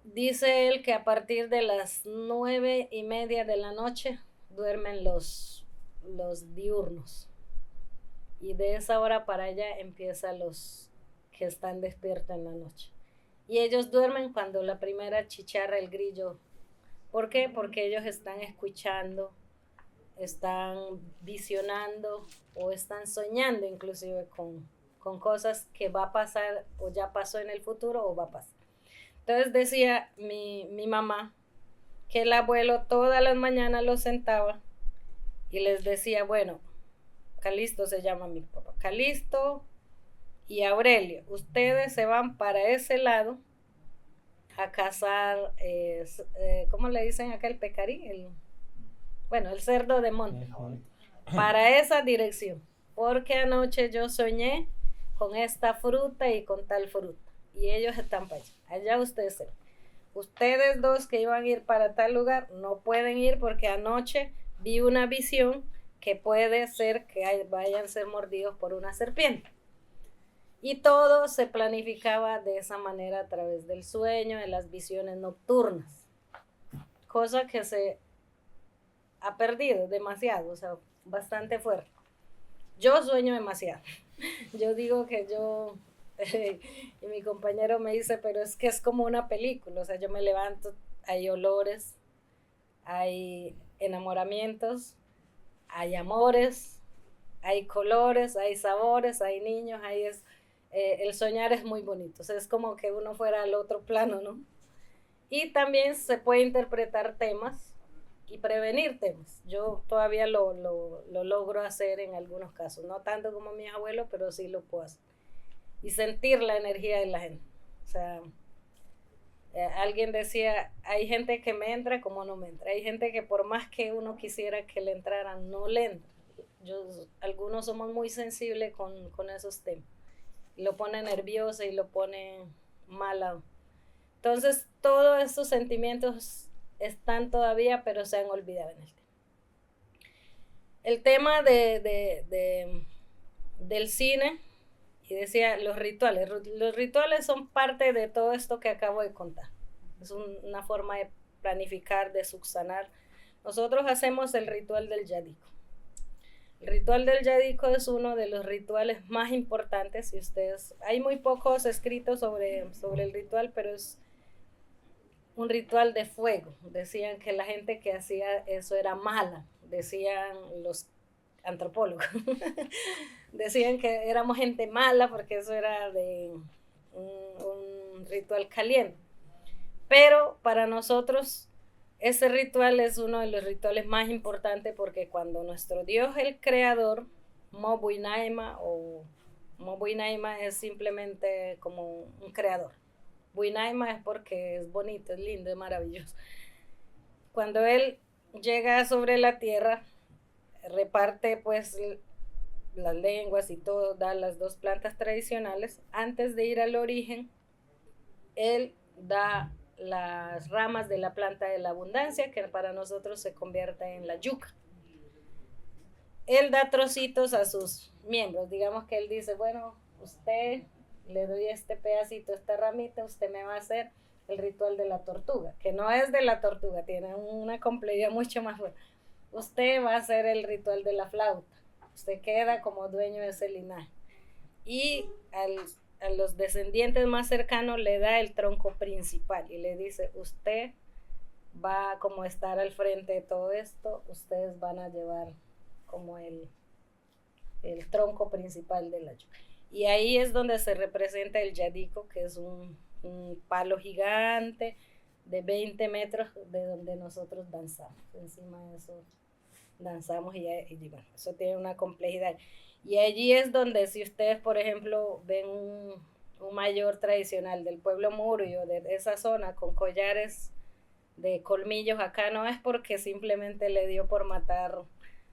Dice él que a partir de las 9:30 de la noche duermen los diurnos. Y de esa hora para allá empiezan los que están despiertos en la noche. Y ellos duermen cuando la primera chicharra, el grillo. ¿Por qué? Porque ellos están escuchando, están visionando o están soñando inclusive con cosas que va a pasar o ya pasó en el futuro o va a pasar. Entonces decía mi mamá que el abuelo todas las mañanas los sentaba y les decía, bueno, Calisto se llama mi papá, Calisto y Aurelio, ustedes se van para ese lado a cazar, ¿cómo le dicen acá el pecarí? El cerdo de monte, para esa dirección, porque anoche yo soñé con esta fruta y con tal fruta, y ellos están para allá ustedes se van. Ustedes dos que iban a ir para tal lugar no pueden ir porque anoche vi una visión que puede ser que vayan a ser mordidos por una serpiente. Y todo se planificaba de esa manera a través del sueño, de las visiones nocturnas, cosa que se ha perdido demasiado, o sea, bastante fuerte. Yo sueño demasiado. Yo digo que y mi compañero me dice, pero es que es como una película, o sea, yo me levanto, hay olores, hay enamoramientos, hay amores, hay colores, hay sabores, hay niños, el soñar es muy bonito, o sea, es como que uno fuera al otro plano, ¿no? Y también se puede interpretar temas y prevenir temas. Yo todavía lo logro hacer en algunos casos, no tanto como mis abuelos, pero sí lo puedo hacer. Y sentir la energía de la gente. O sea, alguien decía, hay gente que me entra como no me entra. Hay gente que por más que uno quisiera que le entraran, no le entra. Algunos somos muy sensibles con esos temas. Y lo pone nervioso y lo pone mala. Entonces, todos estos sentimientos están todavía, pero se han olvidado en el tema. El tema del cine, y decía los rituales son parte de todo esto que acabo de contar. Es una forma de planificar, de subsanar. Nosotros hacemos el ritual del yadico. El ritual del yadico es uno de los rituales más importantes. Hay muy pocos escritos sobre el ritual, pero es un ritual de fuego. Decían que la gente que hacía eso era mala, decían los antropólogos. Decían que éramos gente mala porque eso era de un ritual caliente. Pero para nosotros ese ritual es uno de los rituales más importantes porque cuando nuestro Dios, el creador, Mobuinaima es simplemente como un creador. Buinaima es porque es bonito, es lindo, es maravilloso. Cuando él llega sobre la tierra, reparte pues las lenguas y todo, da las dos plantas tradicionales. Antes de ir al origen, él da las ramas de la planta de la abundancia, que para nosotros se convierte en la yuca. Él da trocitos a sus miembros, digamos que él dice, bueno, usted le doy este pedacito, esta ramita, usted me va a hacer el ritual de la tortuga, que no es de la tortuga, tiene una complejidad mucho más fuerte. Usted va a hacer el ritual de la flauta, usted queda como dueño de ese linaje. Y a los descendientes más cercanos le da el tronco principal y le dice, usted va como a estar al frente de todo esto, ustedes van a llevar como el el tronco principal de la yuca. Y ahí es donde se representa el yadico, que es un palo gigante de 20 metros de donde nosotros danzamos. Encima de eso danzamos y bueno, eso tiene una complejidad. Y allí es donde si ustedes, por ejemplo, ven un mayor tradicional del pueblo Muruy o de esa zona con collares de colmillos acá, no es porque simplemente le dio por matar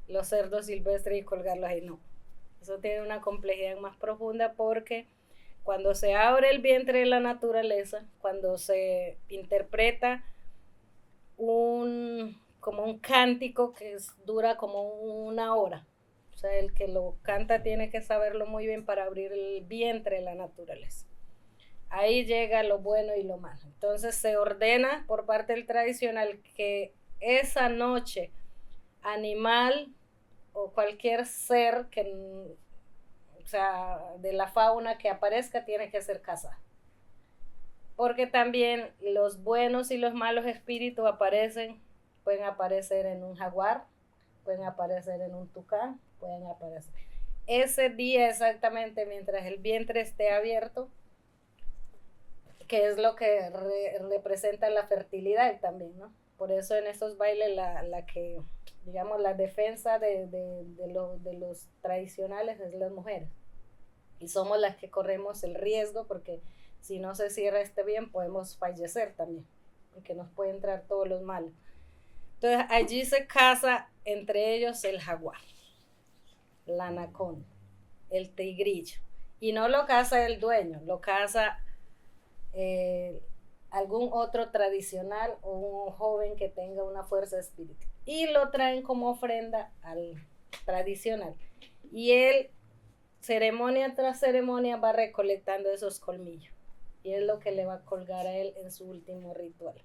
los cerdos silvestres y colgarlos ahí, no. Eso tiene una complejidad más profunda porque cuando se abre el vientre de la naturaleza, cuando se interpreta como un cántico que dura como 1 hora, o sea, el que lo canta tiene que saberlo muy bien para abrir el vientre de la naturaleza. Ahí llega lo bueno y lo malo. Entonces se ordena por parte del tradicional que esa noche animal o cualquier ser que, o sea, de la fauna que aparezca tiene que ser cazado. Porque también los buenos y los malos espíritus pueden aparecer en un jaguar, pueden aparecer en un tucán, pueden aparecer. Ese día exactamente, mientras el vientre esté abierto, que es lo que representa la fertilidad también, ¿no? Por eso en estos bailes digamos, la defensa de los tradicionales es las mujeres. Y somos las que corremos el riesgo porque si no se cierra bien podemos fallecer también, porque nos puede entrar todos los males. Entonces allí se caza entre ellos el jaguar, la anaconda, el tigrillo. Y no lo caza el dueño, lo caza algún otro tradicional o un joven que tenga una fuerza espiritual. Y lo traen como ofrenda al tradicional. Y él, ceremonia tras ceremonia, va recolectando esos colmillos. Y es lo que le va a colgar a él en su último ritual.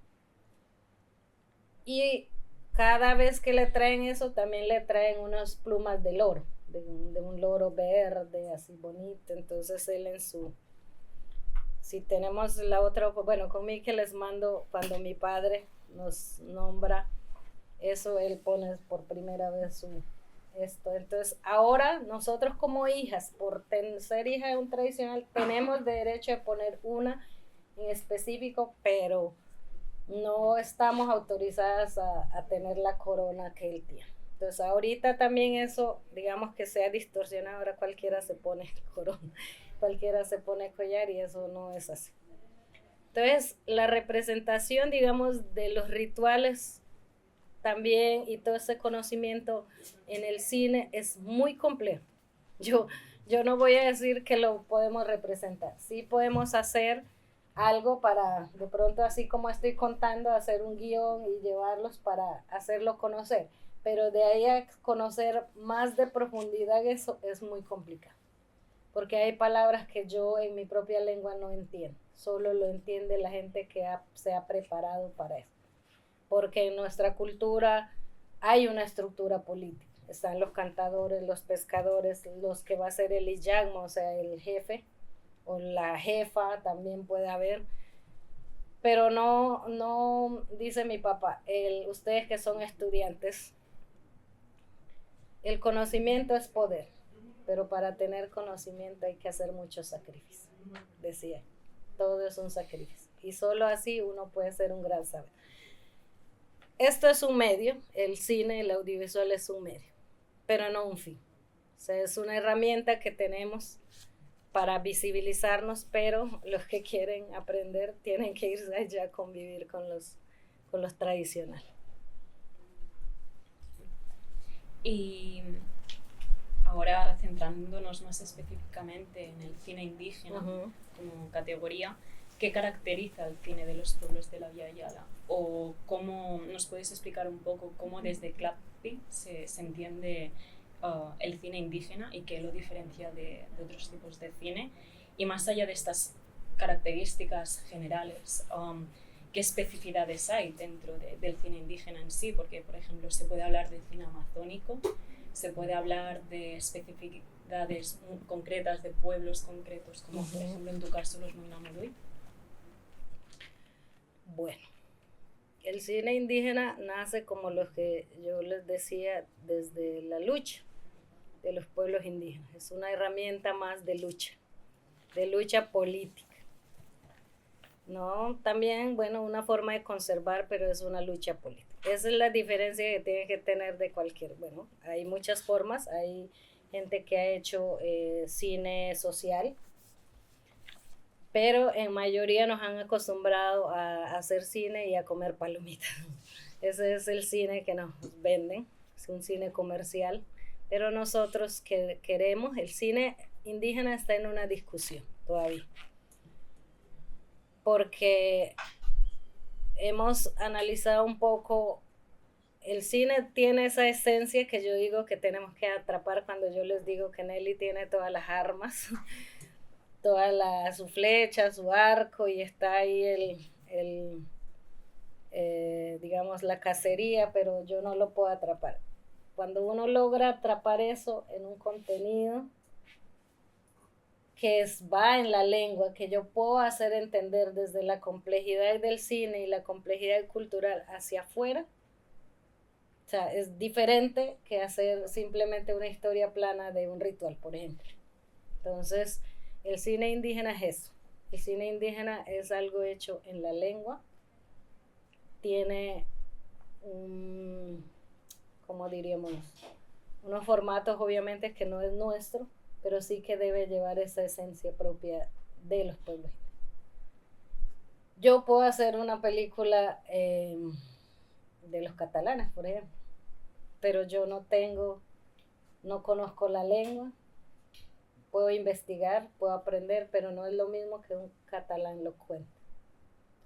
Y cada vez que le traen eso, también le traen unas plumas de loro, de un loro verde, así bonito. Entonces él si tenemos la otra, bueno, conmigo que les mando, cuando mi padre nos nombra eso, él pone por primera vez esto. Entonces ahora nosotros como hijas, por ser hija de un tradicional, tenemos derecho a poner una en específico, pero no estamos autorizadas a tener la corona que él tiene. Entonces ahorita también eso, digamos que se ha distorsionado, ahora cualquiera se pone corona, cualquiera se pone collar y eso no es así. Entonces la representación, digamos, de los rituales también y todo ese conocimiento en el cine es muy complejo. Yo no voy a decir que lo podemos representar, sí podemos hacer algo para, de pronto así como estoy contando, hacer un guión y llevarlos para hacerlo conocer, pero de ahí a conocer más de profundidad eso es muy complicado, porque hay palabras que yo en mi propia lengua no entiendo, solo lo entiende la gente que se ha preparado para eso, porque en nuestra cultura hay una estructura política, están los cantadores, los pescadores, los que va a ser el iyagma, o sea, el jefe, o la jefa también puede haber, pero no dice mi papá, ustedes que son estudiantes, el conocimiento es poder, pero para tener conocimiento hay que hacer muchos sacrificios, decía, todo es un sacrificio, y solo así uno puede ser un gran saber. Esto es un medio, el cine, el audiovisual es un medio, pero no un fin, o sea, es una herramienta que tenemos para visibilizarnos, pero los que quieren aprender tienen que irse allá a convivir con los tradicionales. Y ahora centrándonos más específicamente en el cine indígena como categoría, ¿qué caracteriza el cine de los pueblos de la Via Yala? ¿O cómo nos puedes explicar un poco cómo desde CLAPPI se entiende el cine indígena y qué lo diferencia de otros tipos de cine? Y más allá de estas características generales, ¿qué especificidades hay dentro del cine indígena en sí? Porque, por ejemplo, se puede hablar de cine amazónico, se puede hablar de especificidades concretas de pueblos concretos, como por ejemplo en tu caso los Moina Muruy. Bueno, el cine indígena nace como lo que yo les decía desde la lucha, de los pueblos indígenas. Es una herramienta más de lucha política. ¿No? También, bueno, una forma de conservar, pero es una lucha política. Esa es la diferencia que tiene que tener de cualquier, bueno, hay muchas formas, hay gente que ha hecho cine social, pero en mayoría nos han acostumbrado a hacer cine y a comer palomitas. Ese es el cine que nos venden, es un cine comercial, pero nosotros que queremos, el cine indígena está en una discusión todavía, porque hemos analizado un poco, el cine tiene esa esencia que yo digo que tenemos que atrapar cuando yo les digo que Nelly tiene todas las armas, su flecha, su arco, y está ahí digamos, la cacería, pero yo no lo puedo atrapar. Cuando uno logra atrapar eso en un contenido que va en la lengua, que yo puedo hacer entender desde la complejidad del cine y la complejidad cultural hacia afuera, o sea, es diferente que hacer simplemente una historia plana de un ritual, por ejemplo. Entonces, el cine indígena es eso. El cine indígena es algo hecho en la lengua, tiene ¿cómo diríamos? Unos formatos obviamente que no es nuestro, pero sí que debe llevar esa esencia propia de los pueblos. Yo puedo hacer una película de los catalanes, por ejemplo, pero yo no conozco la lengua, puedo investigar, puedo aprender, pero no es lo mismo que un catalán lo cuente,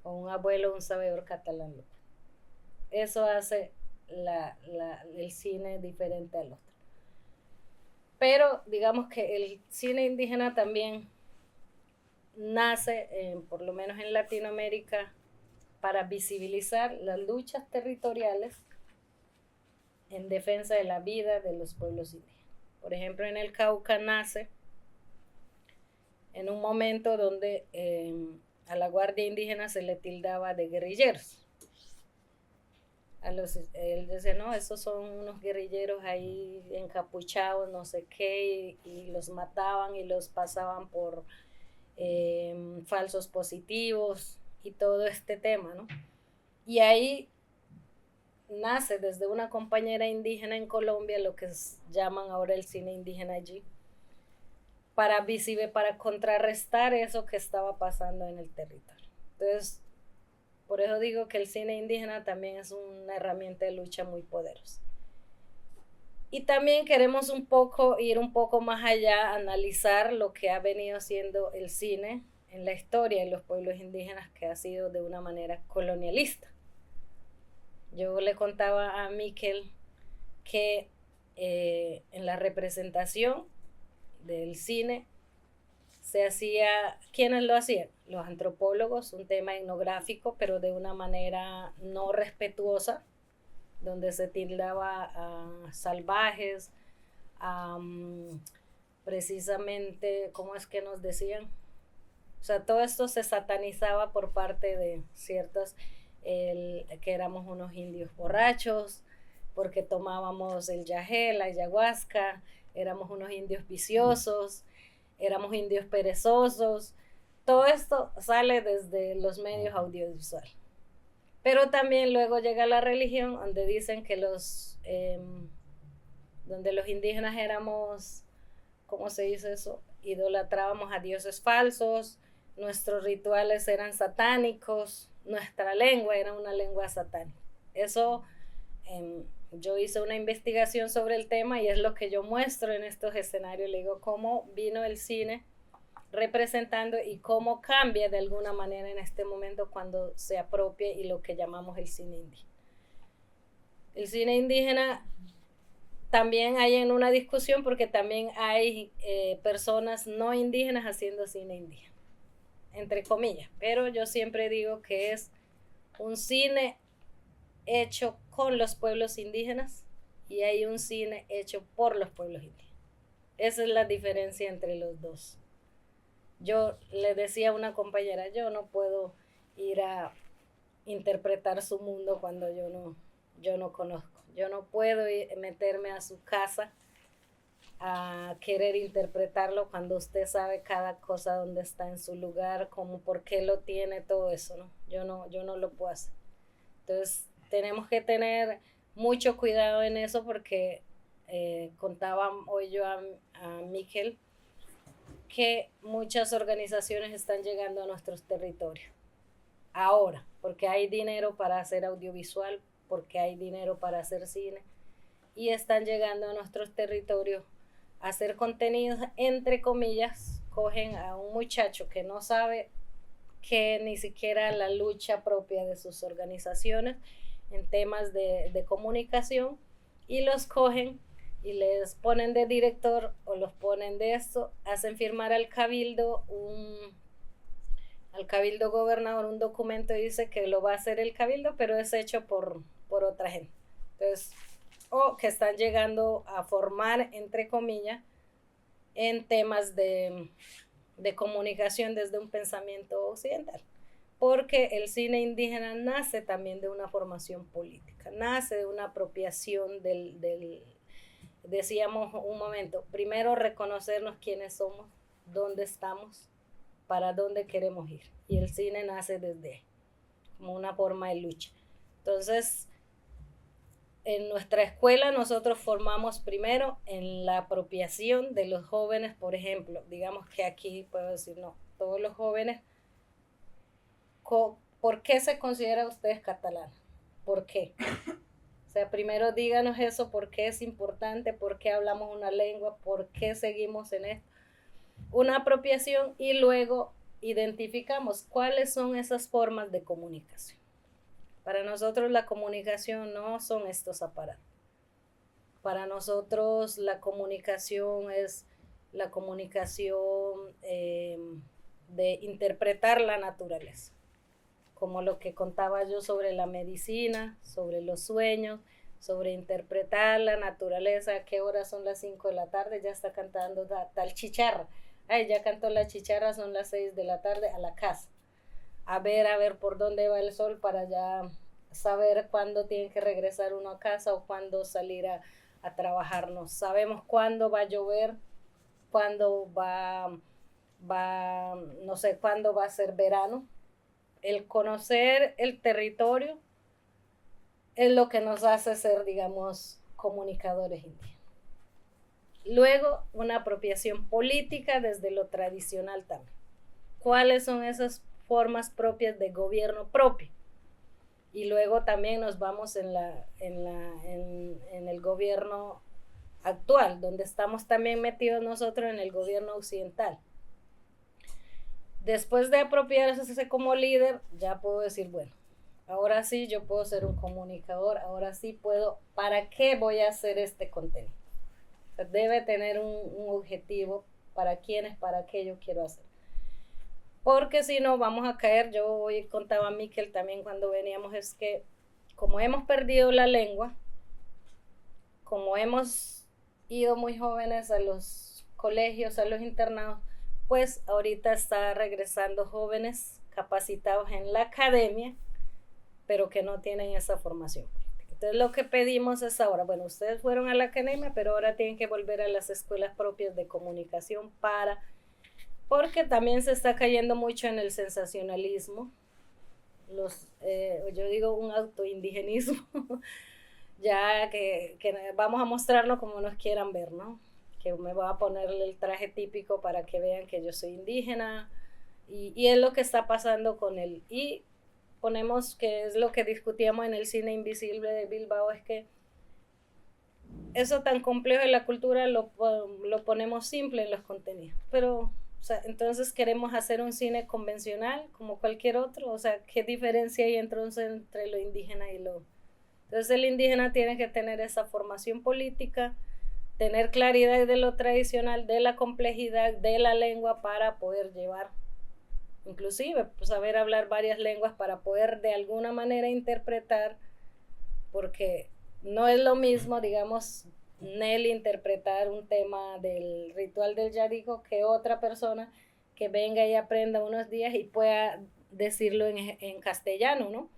o un abuelo, un sabedor catalán lo cuente. Eso hace el cine diferente al otro. Pero digamos que el cine indígena también nace, por lo menos en Latinoamérica, para visibilizar las luchas territoriales en defensa de la vida de los pueblos indígenas. Por ejemplo, en el Cauca nace en un momento donde a la Guardia Indígena se le tildaba de guerrilleros. Él decía, no, esos son unos guerrilleros ahí encapuchados, no sé qué, y los mataban y los pasaban por falsos positivos y todo este tema, ¿no? Y ahí nace desde una compañera indígena en Colombia, lo que llaman ahora el cine indígena allí, para contrarrestar eso que estaba pasando en el territorio. Entonces, por eso digo que el cine indígena también es una herramienta de lucha muy poderosa. Y también queremos ir un poco más allá, analizar lo que ha venido siendo el cine en la historia de los pueblos indígenas, que ha sido de una manera colonialista. Yo le contaba a Miquel que en la representación del cine ¿quiénes lo hacían? Los antropólogos, un tema etnográfico, pero de una manera no respetuosa, donde se tildaba a salvajes, precisamente, ¿cómo es que nos decían? O sea, todo esto se satanizaba por parte de ciertos, que éramos unos indios borrachos, porque tomábamos el yagé, la ayahuasca, éramos unos indios viciosos, éramos indios perezosos. Todo esto sale desde los medios audiovisuales. Pero también luego llega la religión, donde dicen que donde los indígenas éramos, ¿cómo se dice eso? Idolatrábamos a dioses falsos, nuestros rituales eran satánicos, nuestra lengua era una lengua satánica. Eso, yo hice una investigación sobre el tema y es lo que yo muestro en estos escenarios. Le digo cómo vino el cine representando y cómo cambia de alguna manera en este momento cuando se apropia y lo que llamamos el cine indígena. El cine indígena también hay en una discusión porque también hay personas no indígenas haciendo cine indígena, entre comillas, pero yo siempre digo que es un cine hecho con los pueblos indígenas y hay un cine hecho por los pueblos indígenas. Esa es la diferencia entre los dos. Yo le decía a una compañera, yo no puedo ir a interpretar su mundo cuando yo no conozco. Yo no puedo meterme a su casa a querer interpretarlo cuando usted sabe cada cosa dónde está en su lugar, como por qué lo tiene, todo eso, ¿no? Yo no lo puedo hacer. Entonces, tenemos que tener mucho cuidado en eso porque contaba hoy yo a Miquel que muchas organizaciones están llegando a nuestros territorios. Ahora, porque hay dinero para hacer audiovisual, porque hay dinero para hacer cine, y están llegando a nuestros territorios a hacer contenidos, entre comillas, cogen a un muchacho que no sabe que ni siquiera la lucha propia de sus organizaciones en temas de comunicación, y los cogen y les ponen de director o los ponen de esto, hacen firmar al cabildo gobernador un documento y dice que lo va a hacer el cabildo, pero es hecho por otra gente. Entonces, o que están llegando a formar, entre comillas, en temas de comunicación desde un pensamiento occidental. Porque el cine indígena nace también de una formación política, nace de una apropiación decíamos un momento, primero reconocernos quiénes somos, dónde estamos, para dónde queremos ir. Y el cine nace desde ahí, como una forma de lucha. Entonces, en nuestra escuela nosotros formamos primero en la apropiación de los jóvenes, por ejemplo, digamos que aquí puedo decir, no, todos los jóvenes, ¿por qué se considera ustedes catalán? ¿Por qué? O sea, primero díganos eso, por qué es importante, por qué hablamos una lengua, por qué seguimos en esto. Una apropiación y luego identificamos cuáles son esas formas de comunicación. Para nosotros la comunicación no son estos aparatos. Para nosotros la comunicación es la comunicación de interpretar la naturaleza, como lo que contaba yo sobre la medicina, sobre los sueños, sobre interpretar la naturaleza, a qué horas son las 5 de la tarde, ya está cantando tal chicharra, ay, ya cantó la chicharra, son las 6 de la tarde, a la casa, a ver por dónde va el sol para ya saber cuándo tiene que regresar uno a casa o cuándo salir a trabajarnos. Sabemos cuándo va a llover, cuándo no sé, cuándo va a ser verano. El conocer el territorio es lo que nos hace ser, digamos, comunicadores indígenas. Luego, una apropiación política desde lo tradicional también. ¿Cuáles son esas formas propias de gobierno propio? Y luego también nos vamos en el gobierno actual, donde estamos también metidos nosotros en el gobierno occidental. Después de apropiarse como líder, ya puedo decir, bueno, ahora sí yo puedo ser un comunicador, ahora sí puedo, ¿para qué voy a hacer este contenido? O sea, debe tener un objetivo, para quiénes, para qué yo quiero hacer. Porque si no vamos a caer, yo hoy contaba a Miquel también cuando veníamos, es que como hemos perdido la lengua, como hemos ido muy jóvenes a los colegios, a los internados, pues ahorita está regresando jóvenes capacitados en la academia, pero que no tienen esa formación política. Entonces lo que pedimos es ahora, bueno, ustedes fueron a la academia, pero ahora tienen que volver a las escuelas propias de comunicación porque también se está cayendo mucho en el sensacionalismo, yo digo un autoindigenismo, ya que vamos a mostrarnos como nos quieran ver, ¿no? Que me voy a ponerle el traje típico para que vean que yo soy indígena, y es lo que está pasando con él. Y ponemos, que es lo que discutíamos en el cine invisible de Bilbao, es que eso tan complejo de la cultura lo ponemos simple en los contenidos, pero o sea, entonces queremos hacer un cine convencional como cualquier otro, o sea, ¿qué diferencia hay entonces entre lo indígena y lo...? Entonces el indígena tiene que tener esa formación política, tener claridad de lo tradicional, de la complejidad de la lengua para poder llevar, inclusive pues, saber hablar varias lenguas para poder de alguna manera interpretar, porque no es lo mismo, digamos, Nelly interpretar un tema del ritual del Yarico que otra persona que venga y aprenda unos días y pueda decirlo en castellano, ¿no?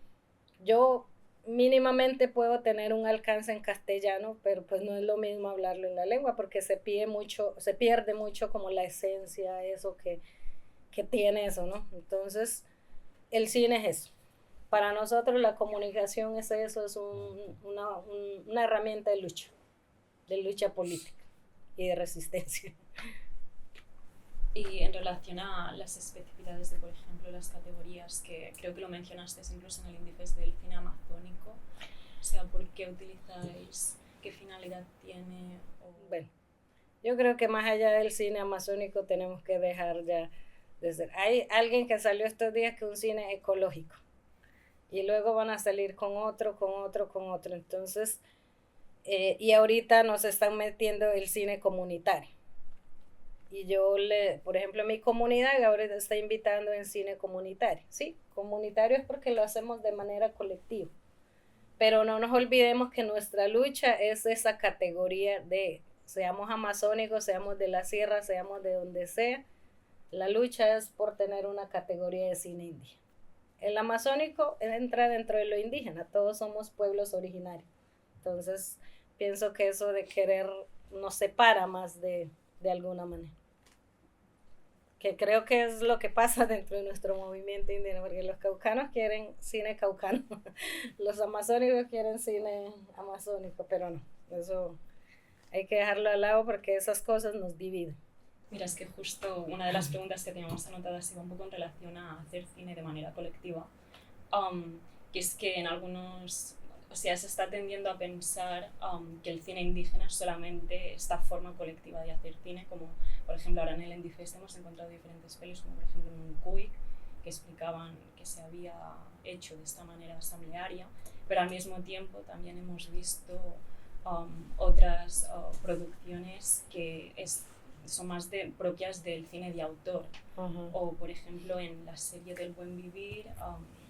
Yo mínimamente puedo tener un alcance en castellano, pero pues no es lo mismo hablarlo en la lengua porque se pierde mucho como la esencia, eso que tiene eso, ¿no? Entonces, el cine es eso. Para nosotros la comunicación es eso, es una herramienta de lucha política y de resistencia. Y en relación a las especificidades de, por ejemplo, las categorías, que creo que lo mencionaste incluso en el índice del cine amazónico, o sea, ¿por qué utilizáis? ¿Qué finalidad tiene? Bueno, yo creo que más allá del cine amazónico tenemos que dejar ya de ser. Hay alguien que salió estos días que un cine ecológico y luego van a salir con otro. Entonces, y ahorita nos están metiendo el cine comunitario. Y por ejemplo, mi comunidad ahora está invitando en cine comunitario. Sí, comunitario es porque lo hacemos de manera colectiva. Pero no nos olvidemos que nuestra lucha es esa categoría de, seamos amazónicos, seamos de la sierra, seamos de donde sea, la lucha es por tener una categoría de cine indígena. El amazónico entra dentro de lo indígena, todos somos pueblos originarios. Entonces, pienso que eso de querer nos separa más de alguna manera. Que creo que es lo que pasa dentro de nuestro movimiento indígena, porque los caucanos quieren cine caucano, los amazónicos quieren cine amazónico, pero no, eso hay que dejarlo al lado porque esas cosas nos dividen. Mira, es que justo una de las preguntas que teníamos anotadas iba un poco en relación a hacer cine de manera colectiva, que es que en algunos, o sea, se está tendiendo a pensar que el cine indígena es solamente esta forma colectiva de hacer cine, como por ejemplo ahora en el Endifest hemos encontrado diferentes pelis, como por ejemplo en un Cuic, que explicaban que se había hecho de esta manera asamblearia, pero al mismo tiempo también hemos visto otras producciones que son más propias del cine de autor. O por ejemplo en la serie del Buen Vivir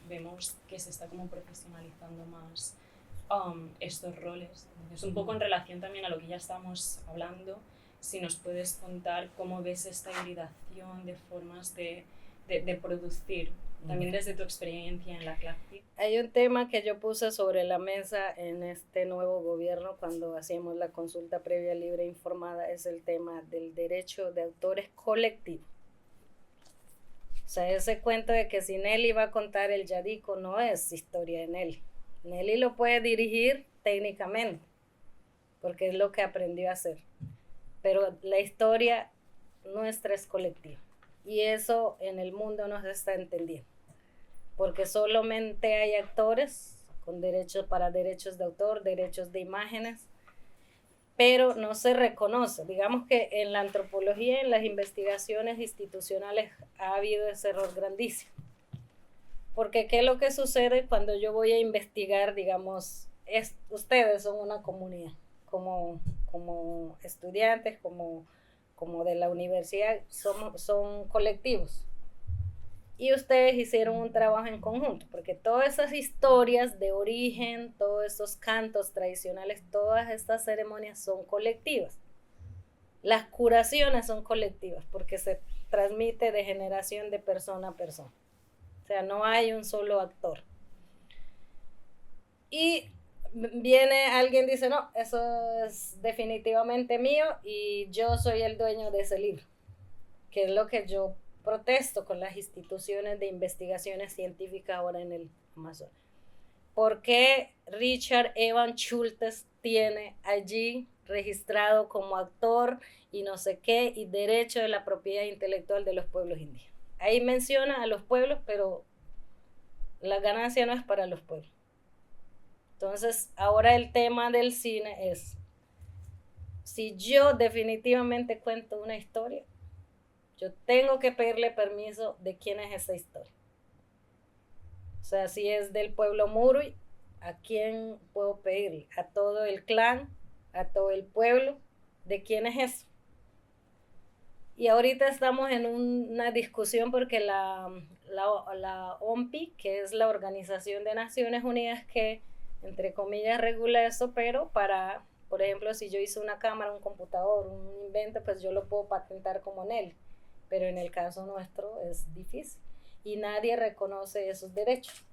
vemos que se está como profesionalizando más estos roles. Entonces, un poco en relación también a lo que ya estábamos hablando, si nos puedes contar cómo ves esta hibridación de formas de producir, también desde tu experiencia en la CLACTIC. Hay un tema que yo puse sobre la mesa en este nuevo gobierno cuando hacíamos la consulta previa libre e informada, es el tema del derecho de autores colectivos. O sea, ese cuento de que si Nelly va a contar el Yadico no es historia de Nelly. Nelly lo puede dirigir técnicamente, porque es lo que aprendió a hacer. Pero la historia nuestra es colectiva. Y eso en el mundo no se está entendiendo. Porque solamente hay actores con derechos para derechos de autor, derechos de imágenes, pero no se reconoce. Digamos que en la antropología, en las investigaciones institucionales, ha habido ese error grandísimo. Porque ¿qué es lo que sucede cuando yo voy a investigar, digamos, ustedes son una comunidad, como estudiantes, como de la universidad, son colectivos. Y ustedes hicieron un trabajo en conjunto, porque todas esas historias de origen, todos esos cantos tradicionales, todas estas ceremonias son colectivas. Las curaciones son colectivas, porque se transmite de generación de persona a persona. O sea, no hay un solo actor. Y viene alguien y dice, no, eso es definitivamente mío y yo soy el dueño de ese libro, que es lo que yo protesto con las instituciones de investigaciones científicas ahora en el Amazonas. ¿Por qué Richard Evan Schultes tiene allí registrado como actor y no sé qué y derecho de la propiedad intelectual de los pueblos indígenas? Ahí menciona a los pueblos, pero la ganancia no es para los pueblos. Entonces, ahora el tema del cine es, si yo definitivamente cuento una historia, yo tengo que pedirle permiso de quién es esa historia. O sea, si es del pueblo Murui, ¿a quién puedo pedirle? ¿A todo el clan? ¿A todo el pueblo? ¿De quién es eso? Y ahorita estamos en una discusión porque la OMPI, que es la Organización de Naciones Unidas, que entre comillas regula eso, pero para, por ejemplo, si yo hice una cámara, un computador, un invento, pues yo lo puedo patentar como Nelly. Pero en el caso nuestro es difícil y nadie reconoce esos derechos.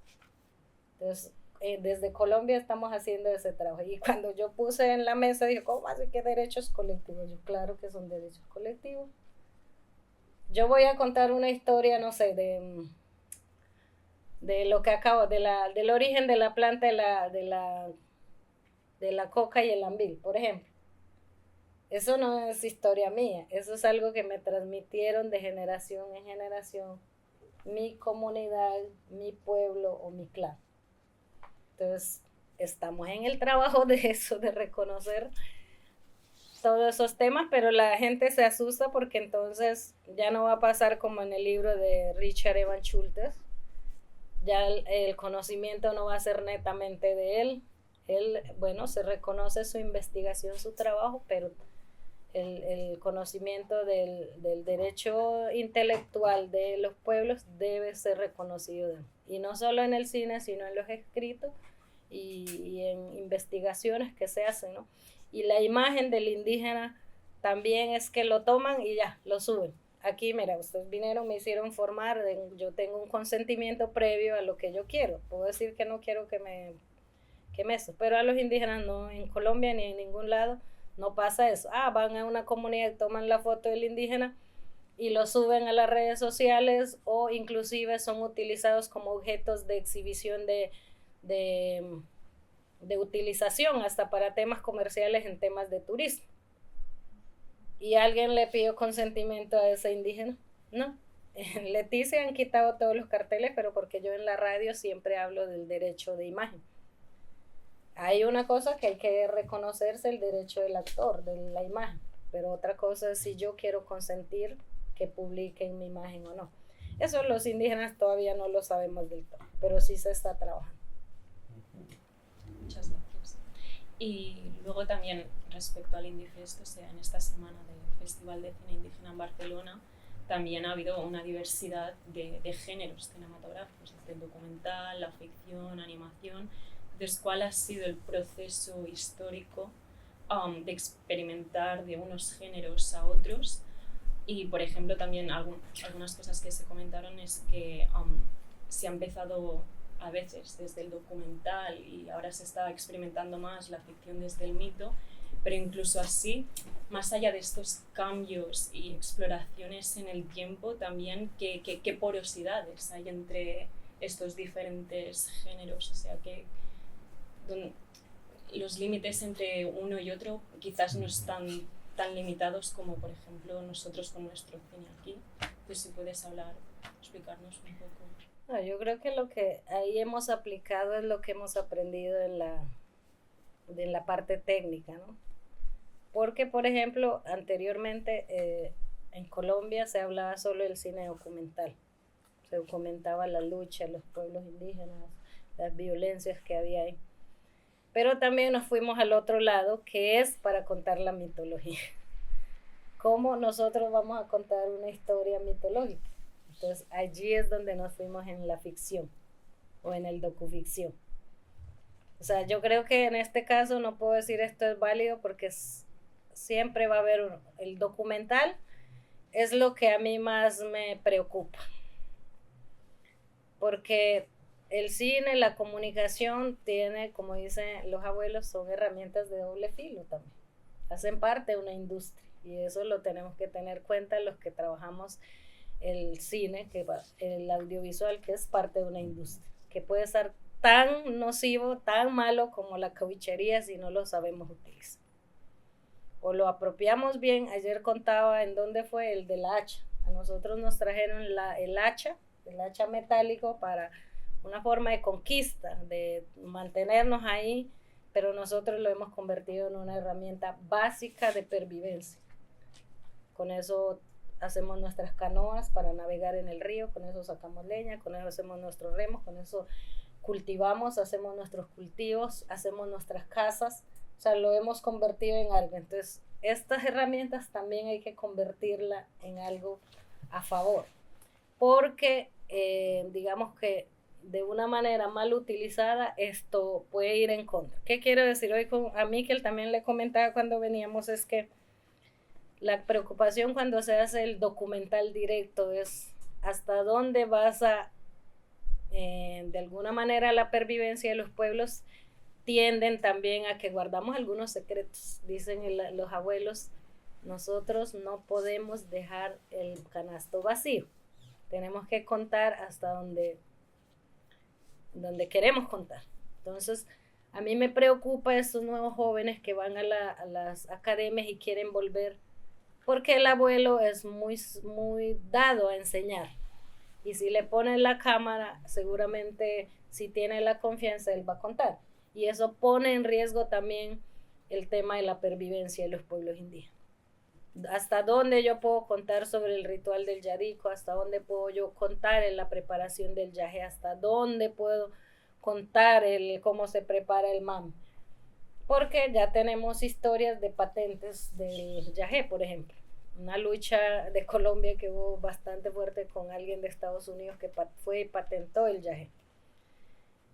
Entonces, desde Colombia estamos haciendo ese trabajo. Y cuando yo puse en la mesa, dije, ¿cómo hace que derechos colectivos? Yo, claro que son derechos colectivos. Yo voy a contar una historia, no sé, de lo que acabo, del origen de la planta de la coca y el ambil, por ejemplo. Eso no es historia mía, eso es algo que me transmitieron de generación en generación mi comunidad, mi pueblo o mi clan. Entonces, estamos en el trabajo de eso, de reconocer todos esos temas, pero la gente se asusta porque entonces ya no va a pasar como en el libro de Richard Evans Schultes, ya el conocimiento no va a ser netamente de él. Él, bueno, se reconoce su investigación, su trabajo, pero el conocimiento del derecho intelectual de los pueblos debe ser reconocido, y no solo en el cine, sino en los escritos y en investigaciones que se hacen, ¿no? Y la imagen del indígena también es que lo toman y ya, lo suben. Aquí, mira, ustedes vinieron, me hicieron formar, yo tengo un consentimiento previo a lo que yo quiero. Puedo decir que no quiero que me eso, pero a los indígenas no, en Colombia ni en ningún lado no pasa eso. Van a una comunidad, toman la foto del indígena y lo suben a las redes sociales, o inclusive son utilizados como objetos de exhibición de utilización hasta para temas comerciales en temas de turismo. ¿Y alguien le pidió consentimiento a ese indígena? No. En Leticia han quitado todos los carteles, pero porque yo en la radio siempre hablo del derecho de imagen. Hay una cosa que hay que reconocerse, el derecho del actor, de la imagen, pero otra cosa es si yo quiero consentir que publiquen mi imagen o no. Eso los indígenas todavía no lo sabemos del todo, pero sí se está trabajando. Muchas gracias. Y luego también respecto al Indifest, o sea, en esta semana del Festival de Cine Indígena en Barcelona, también ha habido una diversidad de géneros cinematográficos, desde el documental, la ficción, animación. Entonces, ¿cuál ha sido el proceso histórico de experimentar de unos géneros a otros? Y, por ejemplo, también algunas cosas que se comentaron es que se ha empezado a veces desde el documental y ahora se está experimentando más la ficción desde el mito, pero incluso así, más allá de estos cambios y exploraciones en el tiempo, también qué porosidades hay entre estos diferentes géneros, o sea, que los límites entre uno y otro quizás no están tan limitados como, por ejemplo, nosotros con nuestro cine aquí. Pues si puedes explicarnos un poco. No, yo creo que lo que ahí hemos aplicado es lo que hemos aprendido en la parte técnica, ¿no? Porque, por ejemplo, anteriormente en Colombia se hablaba solo del cine documental. Se documentaba la lucha de los pueblos indígenas, las violencias que había ahí. Pero también nos fuimos al otro lado, que es para contar la mitología. ¿Cómo nosotros vamos a contar una historia mitológica? Entonces allí es donde nos fuimos en la ficción o en el docuficción. O sea, yo creo que en este caso no puedo decir esto es válido porque siempre va a haber el documental, es lo que a mí más me preocupa. Porque el cine, la comunicación tiene, como dicen los abuelos, son herramientas de doble filo también. Hacen parte de una industria y eso lo tenemos que tener en cuenta los que trabajamos el cine, el audiovisual, que es parte de una industria, que puede ser tan nocivo, tan malo como la cabichería si no lo sabemos utilizar. O lo apropiamos bien. Ayer contaba en dónde fue el de la hacha. A nosotros nos trajeron el hacha metálico para una forma de conquista, de mantenernos ahí, pero nosotros lo hemos convertido en una herramienta básica de pervivencia. Con eso hacemos nuestras canoas para navegar en el río, con eso sacamos leña, con eso hacemos nuestros remos, con eso cultivamos, hacemos nuestros cultivos, hacemos nuestras casas, o sea, lo hemos convertido en algo. Entonces, estas herramientas también hay que convertirla en algo a favor, porque digamos que de una manera mal utilizada esto puede ir en contra. ¿Qué quiero decir hoy? A Miquel también le comentaba cuando veníamos, es que la preocupación cuando se hace el documental directo es hasta dónde vas a de alguna manera la pervivencia de los pueblos tienden también a que guardamos algunos secretos. Dicen los abuelos, nosotros no podemos dejar el canasto vacío. Tenemos que contar hasta donde queremos contar. Entonces, a mí me preocupa estos nuevos jóvenes que van a las academias y quieren volver, porque el abuelo es muy dado a enseñar. Y si le ponen la cámara, seguramente si tiene la confianza, él va a contar. Y eso pone en riesgo también el tema de la pervivencia de los pueblos indígenas. Hasta dónde yo puedo contar sobre el ritual del yarico, hasta dónde puedo yo contar en la preparación del yaje, hasta dónde puedo contar cómo se prepara el mam. Porque ya tenemos historias de patentes del yaje, por ejemplo. Una lucha de Colombia que hubo bastante fuerte con alguien de Estados Unidos que fue y patentó el yaje.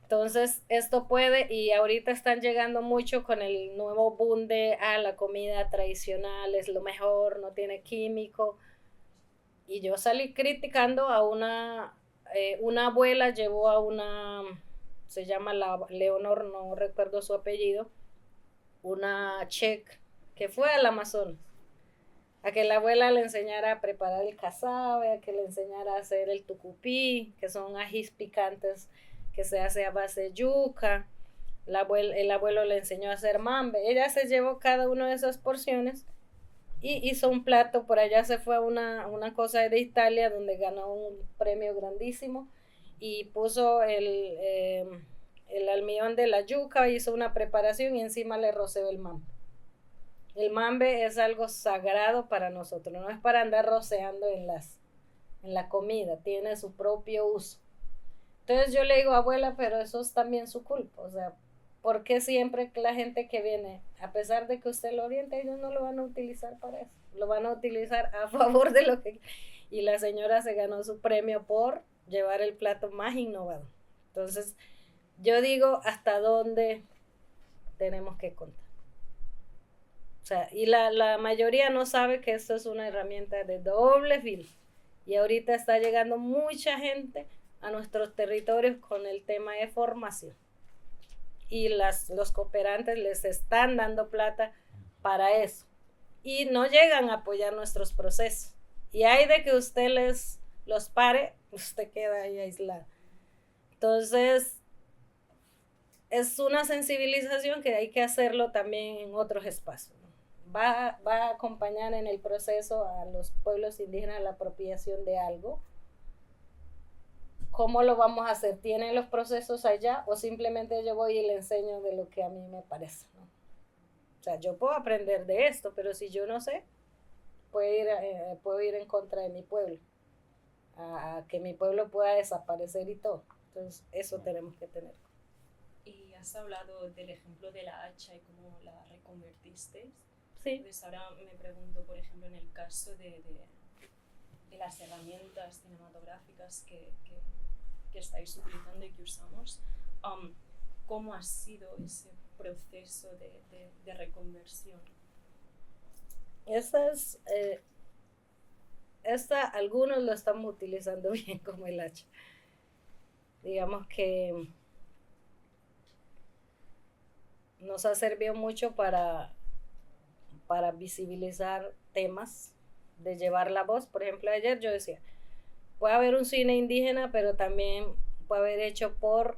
Entonces, esto puede, y ahorita están llegando mucho con el nuevo boom de la comida tradicional es lo mejor, no tiene químico. Y yo salí criticando a una abuela, llevó a una, se llama Leonor, no recuerdo su apellido, una check que fue al Amazonas, a que la abuela le enseñara a preparar el casabe, a que le enseñara a hacer el tucupí, que son ajís picantes que se hace a base de yuca. El abuelo le enseñó a hacer mambe. Ella se llevó cada una de esas porciones y hizo un plato. Por allá se fue a una cosa de Italia donde ganó un premio grandísimo y puso el almidón de la yuca, hizo una preparación y encima le roceó el mambe. El mambe es algo sagrado para nosotros, no es para andar roceando en la comida, tiene su propio uso. Entonces yo le digo, abuela, pero eso es también su culpa, o sea, ¿por qué siempre la gente que viene, a pesar de que usted lo orienta, ellos no lo van a utilizar para eso? Lo van a utilizar a favor de lo que... Y la señora se ganó su premio por llevar el plato más innovador. Entonces, yo digo, ¿hasta dónde tenemos que contar? O sea, y la mayoría no sabe que esto es una herramienta de doble filo. Y ahorita está llegando mucha gente a nuestros territorios con el tema de formación. Y los cooperantes les están dando plata para eso. Y no llegan a apoyar nuestros procesos. Y hay de que usted los pare, usted queda ahí aislado. Entonces, es una sensibilización que hay que hacerlo también en otros espacios. Va a acompañar en el proceso a los pueblos indígenas la apropiación de algo. ¿Cómo lo vamos a hacer? ¿Tienen los procesos allá o simplemente yo voy y le enseño de lo que a mí me parece, ¿no? O sea, yo puedo aprender de esto, pero si yo no sé, puedo ir en contra de mi pueblo, a que mi pueblo pueda desaparecer y todo. Entonces, eso tenemos que tener. Y has hablado del ejemplo de la hacha y cómo la reconvertiste. Sí. Pues ahora me pregunto, por ejemplo, en el caso de las herramientas cinematográficas que estáis utilizando y que usamos, ¿cómo ha sido ese proceso de reconversión? Algunos lo estamos utilizando bien como el hacha. Digamos que nos ha servido mucho para visibilizar temas, de llevar la voz. Por ejemplo, ayer yo decía, puede haber un cine indígena, pero también puede haber hecho por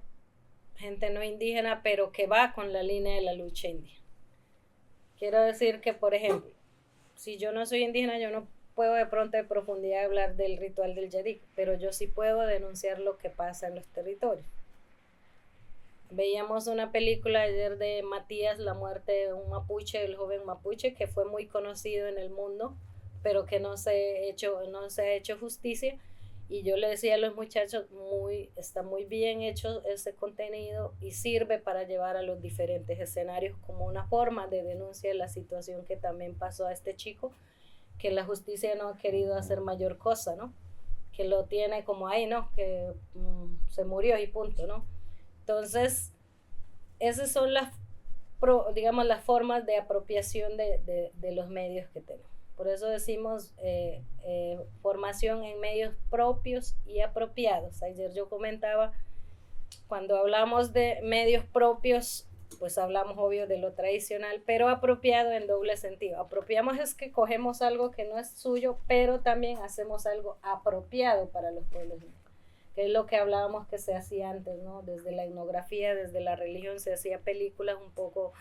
gente no indígena, pero que va con la línea de la lucha indígena. Quiero decir que, por ejemplo, si yo no soy indígena, yo no puedo de pronto de profundidad hablar del ritual del yarico, pero yo sí puedo denunciar lo que pasa en los territorios. Veíamos una película ayer de Matías, la muerte de un mapuche, el joven mapuche, que fue muy conocido en el mundo, pero que no se ha hecho justicia. Y yo le decía a los muchachos, está muy bien hecho ese contenido y sirve para llevar a los diferentes escenarios como una forma de denuncia de la situación que también pasó a este chico, que la justicia no ha querido hacer mayor cosa, ¿no? Que lo tiene como ahí, ¿no? Que se murió y punto, ¿no? Entonces, esas son digamos, las formas de apropiación de los medios que tenemos. Por Por eso decimos formación en medios propios y apropiados. Ayer yo comentaba, cuando hablamos de medios propios, pues hablamos obvio de lo tradicional, pero apropiado en doble sentido. Apropiamos es que cogemos algo que no es suyo, pero también hacemos algo apropiado para los pueblos indígenas, que es lo que hablábamos que se hacía antes, ¿no? Desde la etnografía, desde la religión, se hacía películas un poco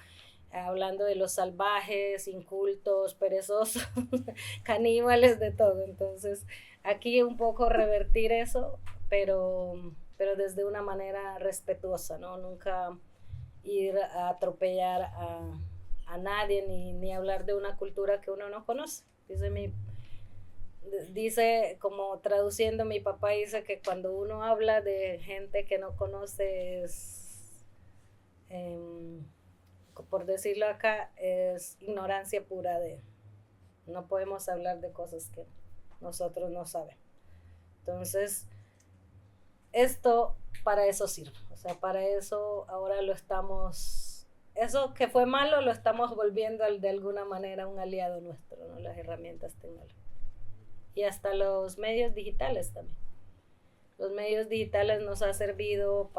hablando de los salvajes, incultos, perezosos, caníbales, de todo. Entonces, aquí un poco revertir eso, pero desde una manera respetuosa, ¿no? Nunca ir a atropellar a nadie, ni hablar de una cultura que uno no conoce. Dice, como traduciendo, mi papá dice que cuando uno habla de gente que no conoce por decirlo acá, es ignorancia pura no podemos hablar de cosas que nosotros no sabemos. Entonces, esto para eso sirve, o sea, para eso ahora eso que fue malo lo estamos volviendo de alguna manera un aliado nuestro, ¿no? Las herramientas tecnológicas. Y hasta los medios digitales también. Los medios digitales nos ha servido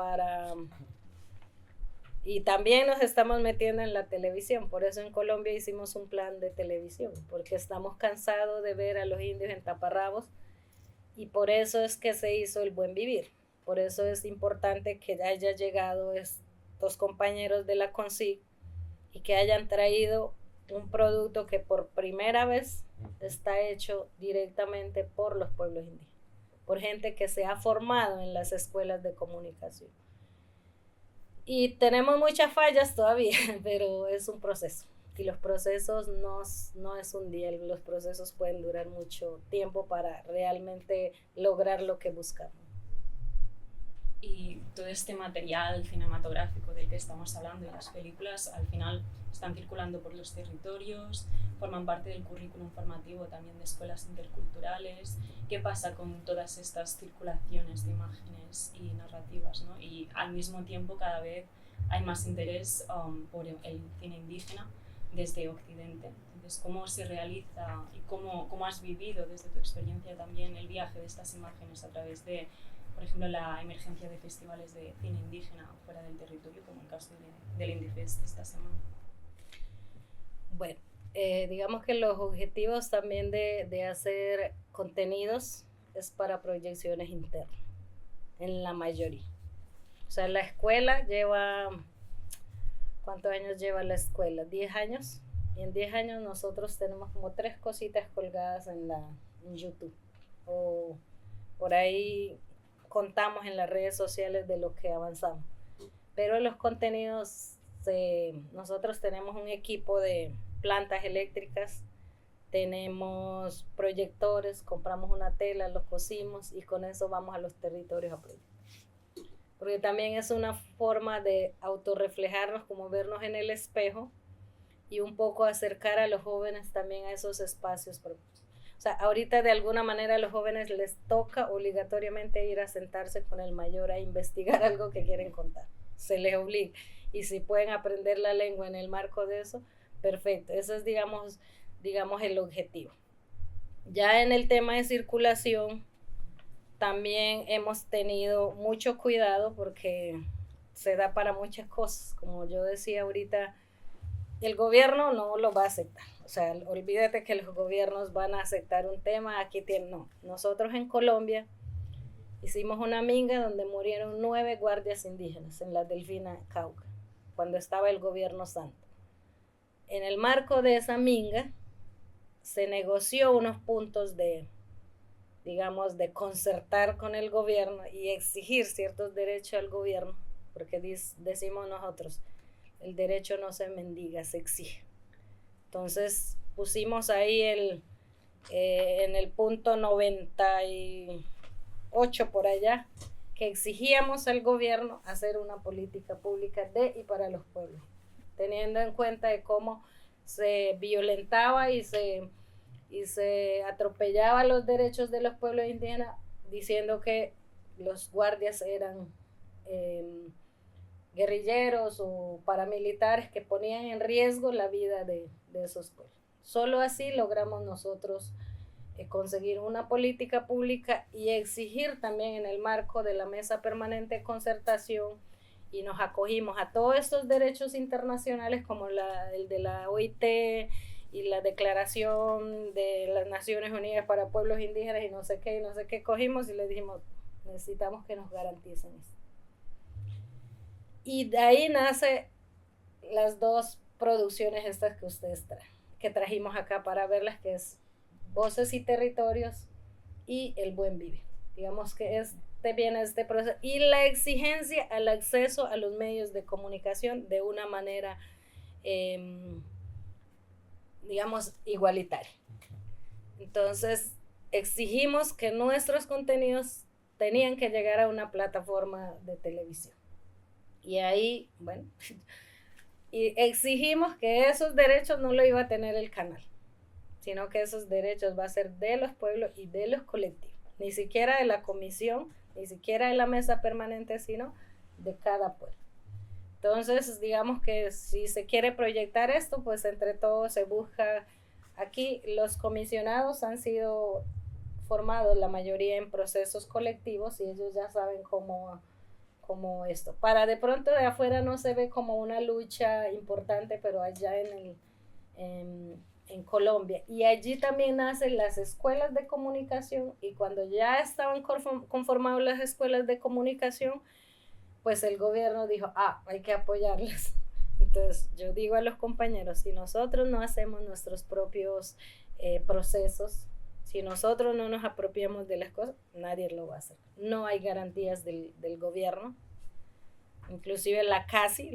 y también nos estamos metiendo en la televisión. Por eso en Colombia hicimos un plan de televisión, porque estamos cansados de ver a los indios en taparrabos, y por eso es que se hizo el Buen Vivir. Por eso es importante que haya llegado estos compañeros de la CONSIG y que hayan traído un producto que por primera vez está hecho directamente por los pueblos indígenas, por gente que se ha formado en las escuelas de comunicación. Y tenemos muchas fallas todavía, pero es un proceso. Y los procesos no es un día, los procesos pueden durar mucho tiempo para realmente lograr lo que buscamos. Y todo este material cinematográfico del que estamos hablando y las películas al final están circulando por los territorios, forman parte del currículum formativo también de escuelas interculturales. ¿Qué pasa con todas estas circulaciones de imágenes y narrativas, ¿no? Y al mismo tiempo cada vez hay más interés por el cine indígena desde Occidente. Entonces, ¿cómo se realiza y cómo has vivido desde tu experiencia también el viaje de estas imágenes a través de, por ejemplo, la emergencia de festivales de cine indígena fuera del territorio, como el caso del Indifest esta semana? Bueno, digamos que los objetivos también de hacer contenidos es para proyecciones internas, en la mayoría. O sea, la escuela lleva, ¿cuántos años lleva la escuela? 10 años. Y en 10 años nosotros tenemos como 3 cositas colgadas en YouTube. O por ahí contamos en las redes sociales de lo que avanzamos. Pero los contenidos, nosotros tenemos un equipo de plantas eléctricas, tenemos proyectores, compramos una tela, los cosimos y con eso vamos a los territorios a proyectar. Porque también es una forma de autorreflejarnos, como vernos en el espejo y un poco acercar a los jóvenes también a esos espacios propios. O sea, ahorita de alguna manera a los jóvenes les toca obligatoriamente ir a sentarse con el mayor a investigar algo que quieren contar. Se les obliga. Y si pueden aprender la lengua en el marco de eso, perfecto. Eso es, digamos, el objetivo. Ya en el tema de circulación, también hemos tenido mucho cuidado porque se da para muchas cosas. Como yo decía ahorita, el gobierno no lo va a aceptar. O sea, olvídate que los gobiernos van a aceptar un tema, no. Nosotros en Colombia hicimos una minga donde murieron 9 guardias indígenas en la Delfina Cauca, cuando estaba el gobierno santo. En el marco de esa minga se negoció unos puntos de concertar con el gobierno y exigir ciertos derechos al gobierno, porque decimos nosotros, el derecho no se mendiga, se exige. Entonces pusimos ahí en el punto 98 por allá, que exigíamos al gobierno hacer una política pública de y para los pueblos, teniendo en cuenta de cómo se violentaba y se atropellaba los derechos de los pueblos indígenas, diciendo que los guardias eran guerrilleros o paramilitares que ponían en riesgo la vida de esos pueblos. O Solo así logramos nosotros conseguir una política pública y exigir también en el marco de la Mesa Permanente de Concertación, y nos acogimos a todos estos derechos internacionales como el de la OIT y la Declaración de las Naciones Unidas para Pueblos Indígenas y no sé qué, cogimos y le dijimos, necesitamos que nos garanticen eso. Y de ahí nace las dos producciones estas que ustedes traen, que trajimos acá para verlas, que es Voces y Territorios y El Buen Vivir. Digamos que viene este proceso y la exigencia al acceso a los medios de comunicación de una manera, digamos, igualitaria. Entonces, exigimos que nuestros contenidos tenían que llegar a una plataforma de televisión. Y ahí, bueno, y exigimos que esos derechos no lo iba a tener el canal, sino que esos derechos va a ser de los pueblos y de los colectivos, ni siquiera de la comisión, ni siquiera de la mesa permanente, sino de cada pueblo. Entonces, digamos que si se quiere proyectar esto, pues entre todos se busca. Aquí los comisionados han sido formados, la mayoría en procesos colectivos, y ellos ya saben cómo esto. Para de pronto de afuera no se ve como una lucha importante, pero allá en Colombia. Y allí también nacen las escuelas de comunicación, y cuando ya estaban conformadas las escuelas de comunicación, pues el gobierno dijo, hay que apoyarlas. Entonces yo digo a los compañeros, si nosotros no hacemos nuestros propios procesos, si nosotros no nos apropiamos de las cosas, nadie lo va a hacer. No hay garantías del gobierno. Inclusive la CASI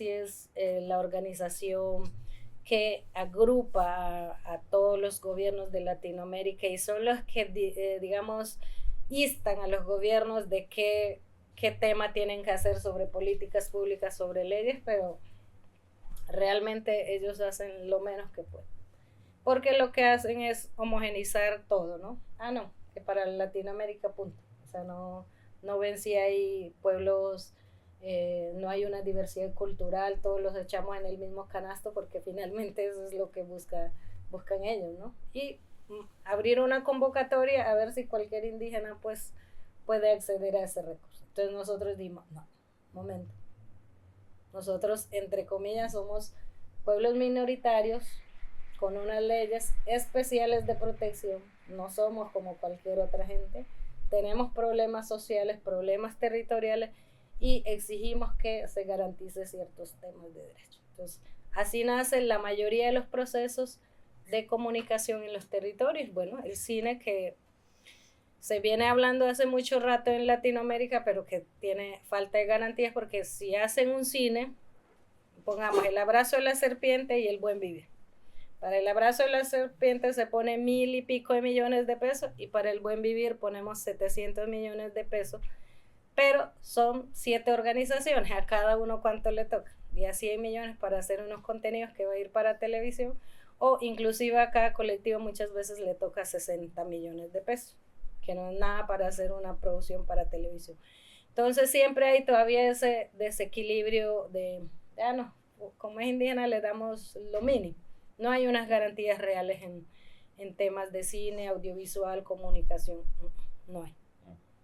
es la organización que agrupa a todos los gobiernos de Latinoamérica, y son los que, digamos, instan a los gobiernos de qué tema tienen que hacer sobre políticas públicas, sobre leyes, pero realmente ellos hacen lo menos que pueden. Porque lo que hacen es homogenizar todo, ¿no? No, que para Latinoamérica, punto. O sea, no ven si hay pueblos, no hay una diversidad cultural, todos los echamos en el mismo canasto, porque finalmente eso es lo que buscan ellos, ¿no? Y abrir una convocatoria a ver si cualquier indígena pues puede acceder a ese recurso. Entonces nosotros dimos, no, momento. Nosotros, entre comillas, somos pueblos minoritarios con unas leyes especiales de protección, no somos como cualquier otra gente, tenemos problemas sociales, problemas territoriales, y exigimos que se garantice ciertos temas de derecho. Entonces, así nace la mayoría de los procesos de comunicación en los territorios. Bueno, el cine, que se viene hablando hace mucho rato en Latinoamérica, pero que tiene falta de garantías, porque si hacen un cine, pongamos El Abrazo de la Serpiente y El Buen Vivir. Para El Abrazo de la Serpiente se pone 1,000 y pico de millones de pesos, y para El Buen Vivir ponemos 700 millones de pesos, pero son 7 organizaciones, a cada uno cuánto le toca, y a 100 millones para hacer unos contenidos que va a ir para televisión, o inclusive a cada colectivo muchas veces le toca 60 millones de pesos, que no es nada para hacer una producción para televisión. Entonces siempre hay todavía ese desequilibrio de no, como es indígena le damos lo mínimo. No hay unas garantías reales en temas de cine, audiovisual, comunicación. No hay.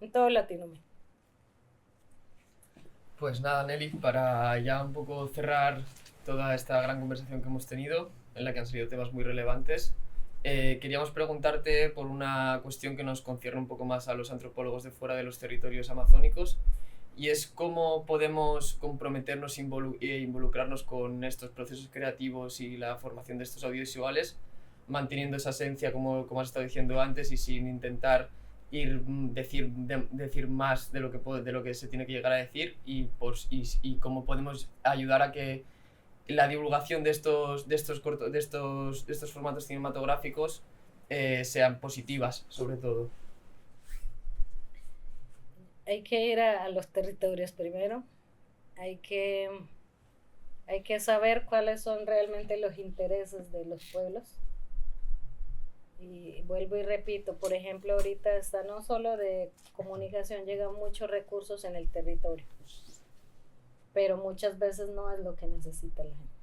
En todo Latinoamérica. Pues nada, Nelly, para ya un poco cerrar toda esta gran conversación que hemos tenido, en la que han salido temas muy relevantes, queríamos preguntarte por una cuestión que nos concierne un poco más a los antropólogos de fuera de los territorios amazónicos, y es cómo podemos comprometernos e involucrarnos con estos procesos creativos y la formación de estos audiovisuales, manteniendo esa esencia, como has estado diciendo antes, y sin intentar decir más de lo que se tiene que llegar a decir, y cómo podemos ayudar a que la divulgación de estos formatos cinematográficos sean positivas, sobre todo. Hay que ir a los territorios primero, hay que saber cuáles son realmente los intereses de los pueblos. Y vuelvo y repito, por ejemplo, ahorita está no solo de comunicación, llegan muchos recursos en el territorio, pero muchas veces no es lo que necesita la gente.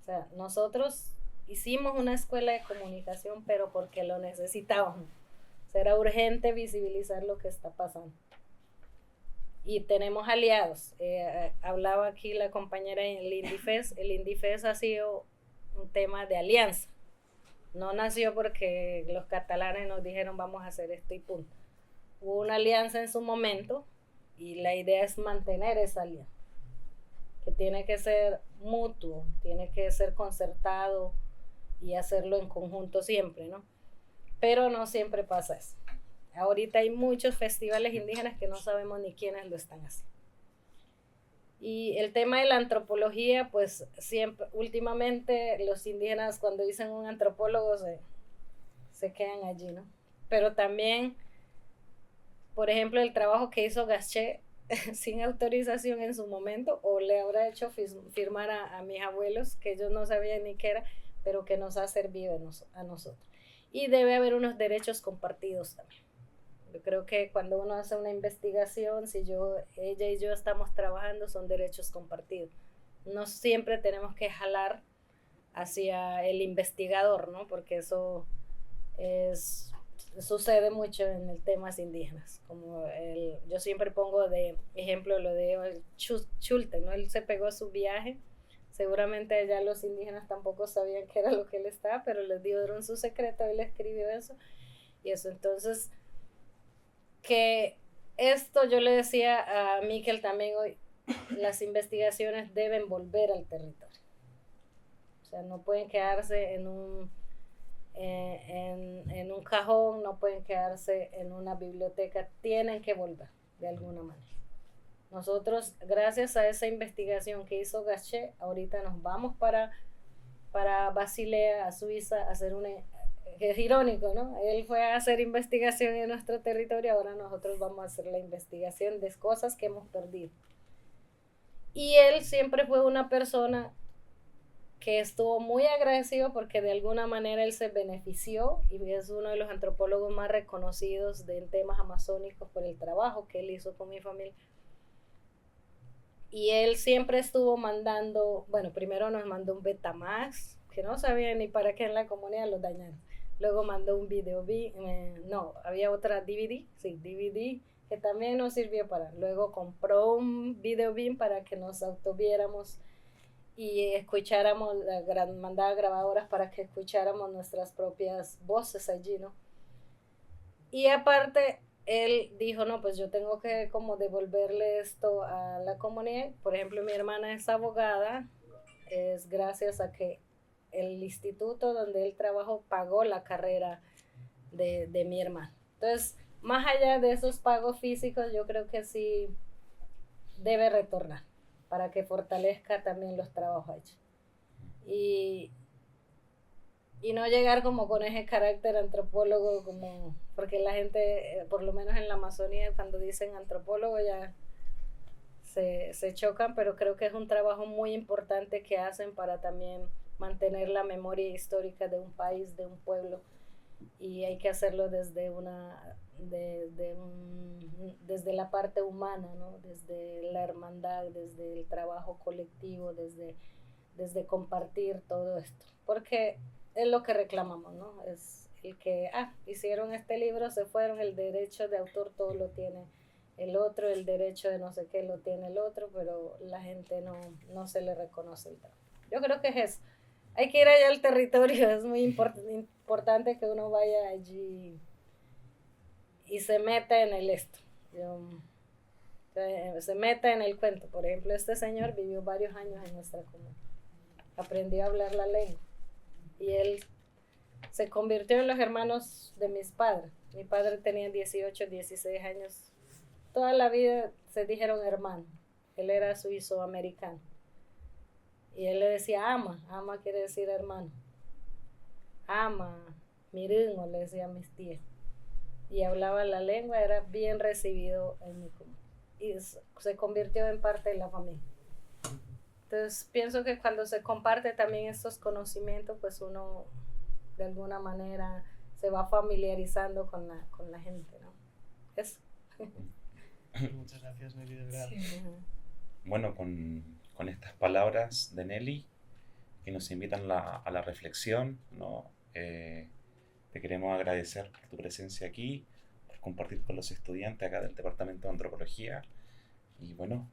O sea, nosotros hicimos una escuela de comunicación, pero porque lo necesitábamos. O sea, era urgente visibilizar lo que está pasando. Y tenemos aliados. Hablaba aquí la compañera en el INDIFES. El INDIFES ha sido un tema de alianza. No nació porque los catalanes nos dijeron vamos a hacer esto y punto. Hubo una alianza en su momento y la idea es mantener esa alianza, que tiene que ser mutuo, tiene que ser concertado y hacerlo en conjunto siempre, ¿no? Pero no siempre pasa eso. Ahorita hay muchos festivales indígenas que no sabemos ni quiénes lo están haciendo. Y el tema de la antropología, pues siempre, últimamente los indígenas cuando dicen un antropólogo se quedan allí, ¿no? Pero también, por ejemplo, el trabajo que hizo Gaché sin autorización en su momento, o le habrá hecho firmar a mis abuelos, que ellos no sabían ni qué era, pero que nos ha servido a nosotros. Y debe haber unos derechos compartidos también. Yo creo que cuando uno hace una investigación, si ella y yo estamos trabajando, son derechos compartidos. No siempre tenemos que jalar hacia el investigador, ¿no? Porque eso sucede mucho en el temas indígenas. Como yo siempre pongo de ejemplo lo de Schulte, ¿no? Él se pegó a su viaje. Seguramente allá los indígenas tampoco sabían qué era lo que él estaba, pero les dieron su secreto, él escribió eso. Y eso, entonces, que esto yo le decía a Miquel también hoy, las investigaciones deben volver al territorio. O sea, no pueden quedarse en un cajón, no pueden quedarse en una biblioteca, tienen que volver de alguna manera. Nosotros, gracias a esa investigación que hizo Gaché, ahorita nos vamos para Basilea, a Suiza, a hacer que es irónico, ¿no? Él fue a hacer investigación en nuestro territorio, ahora nosotros vamos a hacer la investigación de cosas que hemos perdido. Y él siempre fue una persona que estuvo muy agradecido porque de alguna manera él se benefició y es uno de los antropólogos más reconocidos en temas amazónicos por el trabajo que él hizo con mi familia. Y él siempre estuvo mandando, bueno, primero nos mandó un Betamax, que no sabía ni para qué en la comunidad lo dañaron. Luego mandó un había otra DVD, que también nos sirvió para. Luego compró un videobeam para que nos autoviéramos y escucháramos, mandaba grabadoras para que escucháramos nuestras propias voces allí, ¿no? Y aparte, él dijo, no, pues yo tengo que como devolverle esto a la comunidad. Por ejemplo, mi hermana es abogada, es gracias a que el instituto donde él trabajó pagó la carrera de mi hermano. Entonces, más allá de esos pagos físicos, yo creo que sí debe retornar para que fortalezca también los trabajos hechos. Y no llegar como con ese carácter antropólogo, como porque la gente, por lo menos en la Amazonía, cuando dicen antropólogo ya se chocan, pero creo que es un trabajo muy importante que hacen para también mantener la memoria histórica de un país, de un pueblo, y hay que hacerlo desde desde la parte humana, ¿no? Desde la hermandad, desde el trabajo colectivo, desde compartir todo esto, porque es lo que reclamamos, ¿no? Es el que, hicieron este libro, se fueron, el derecho de autor todo lo tiene el otro, el derecho de no sé qué lo tiene el otro, pero la gente no se le reconoce el trabajo. Yo creo que es eso. Hay que ir allá al territorio, es muy importante que uno vaya allí y se meta en se meta en el cuento. Por ejemplo, este señor vivió varios años en nuestra comunidad, aprendió a hablar la lengua y él se convirtió en los hermanos de mis padres. Mi padre tenía 18, 16 años, toda la vida se dijeron hermano, él era suizo-americano. Y él le decía ama quiere decir hermano. Ama, miren, o le decía a mis tías. Y hablaba la lengua, era bien recibido en mi comunidad. Y se convirtió en parte de la familia. Entonces pienso que cuando se comparte también estos conocimientos, pues uno de alguna manera se va familiarizando con la gente, ¿no? Eso. Muchas gracias, Nelly, de verdad. Sí. Bueno, con estas palabras de Nelly, que nos invitan a la reflexión, ¿no? Te queremos agradecer por tu presencia aquí, por compartir con los estudiantes acá del Departamento de Antropología. Y bueno,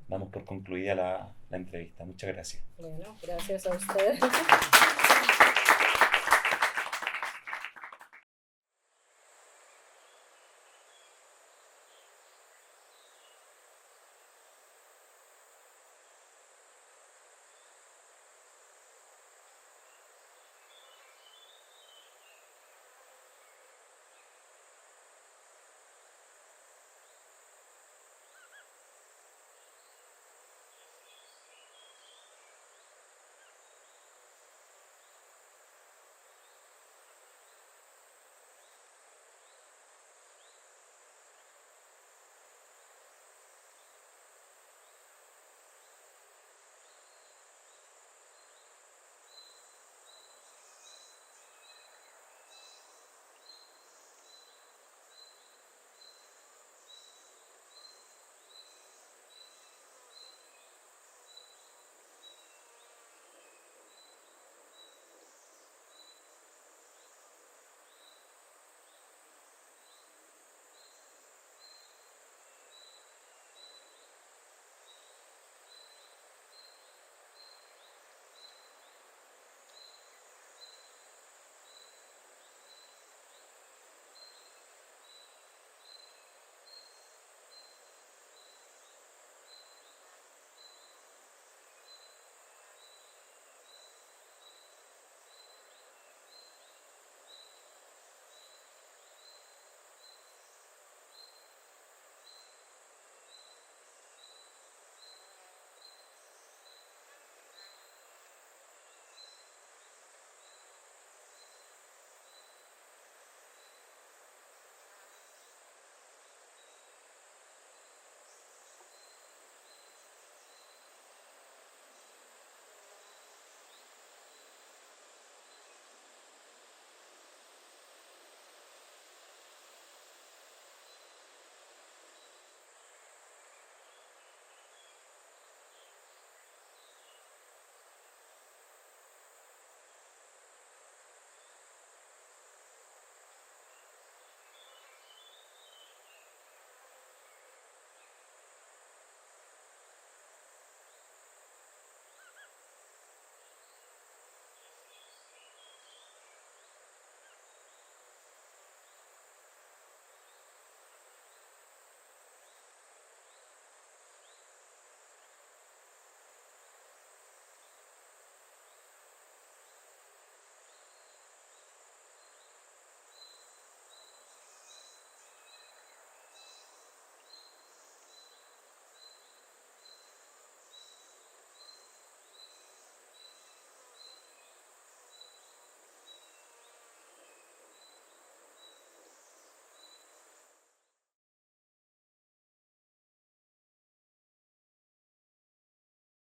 damos por concluida la entrevista. Muchas gracias. Bueno, gracias a ustedes.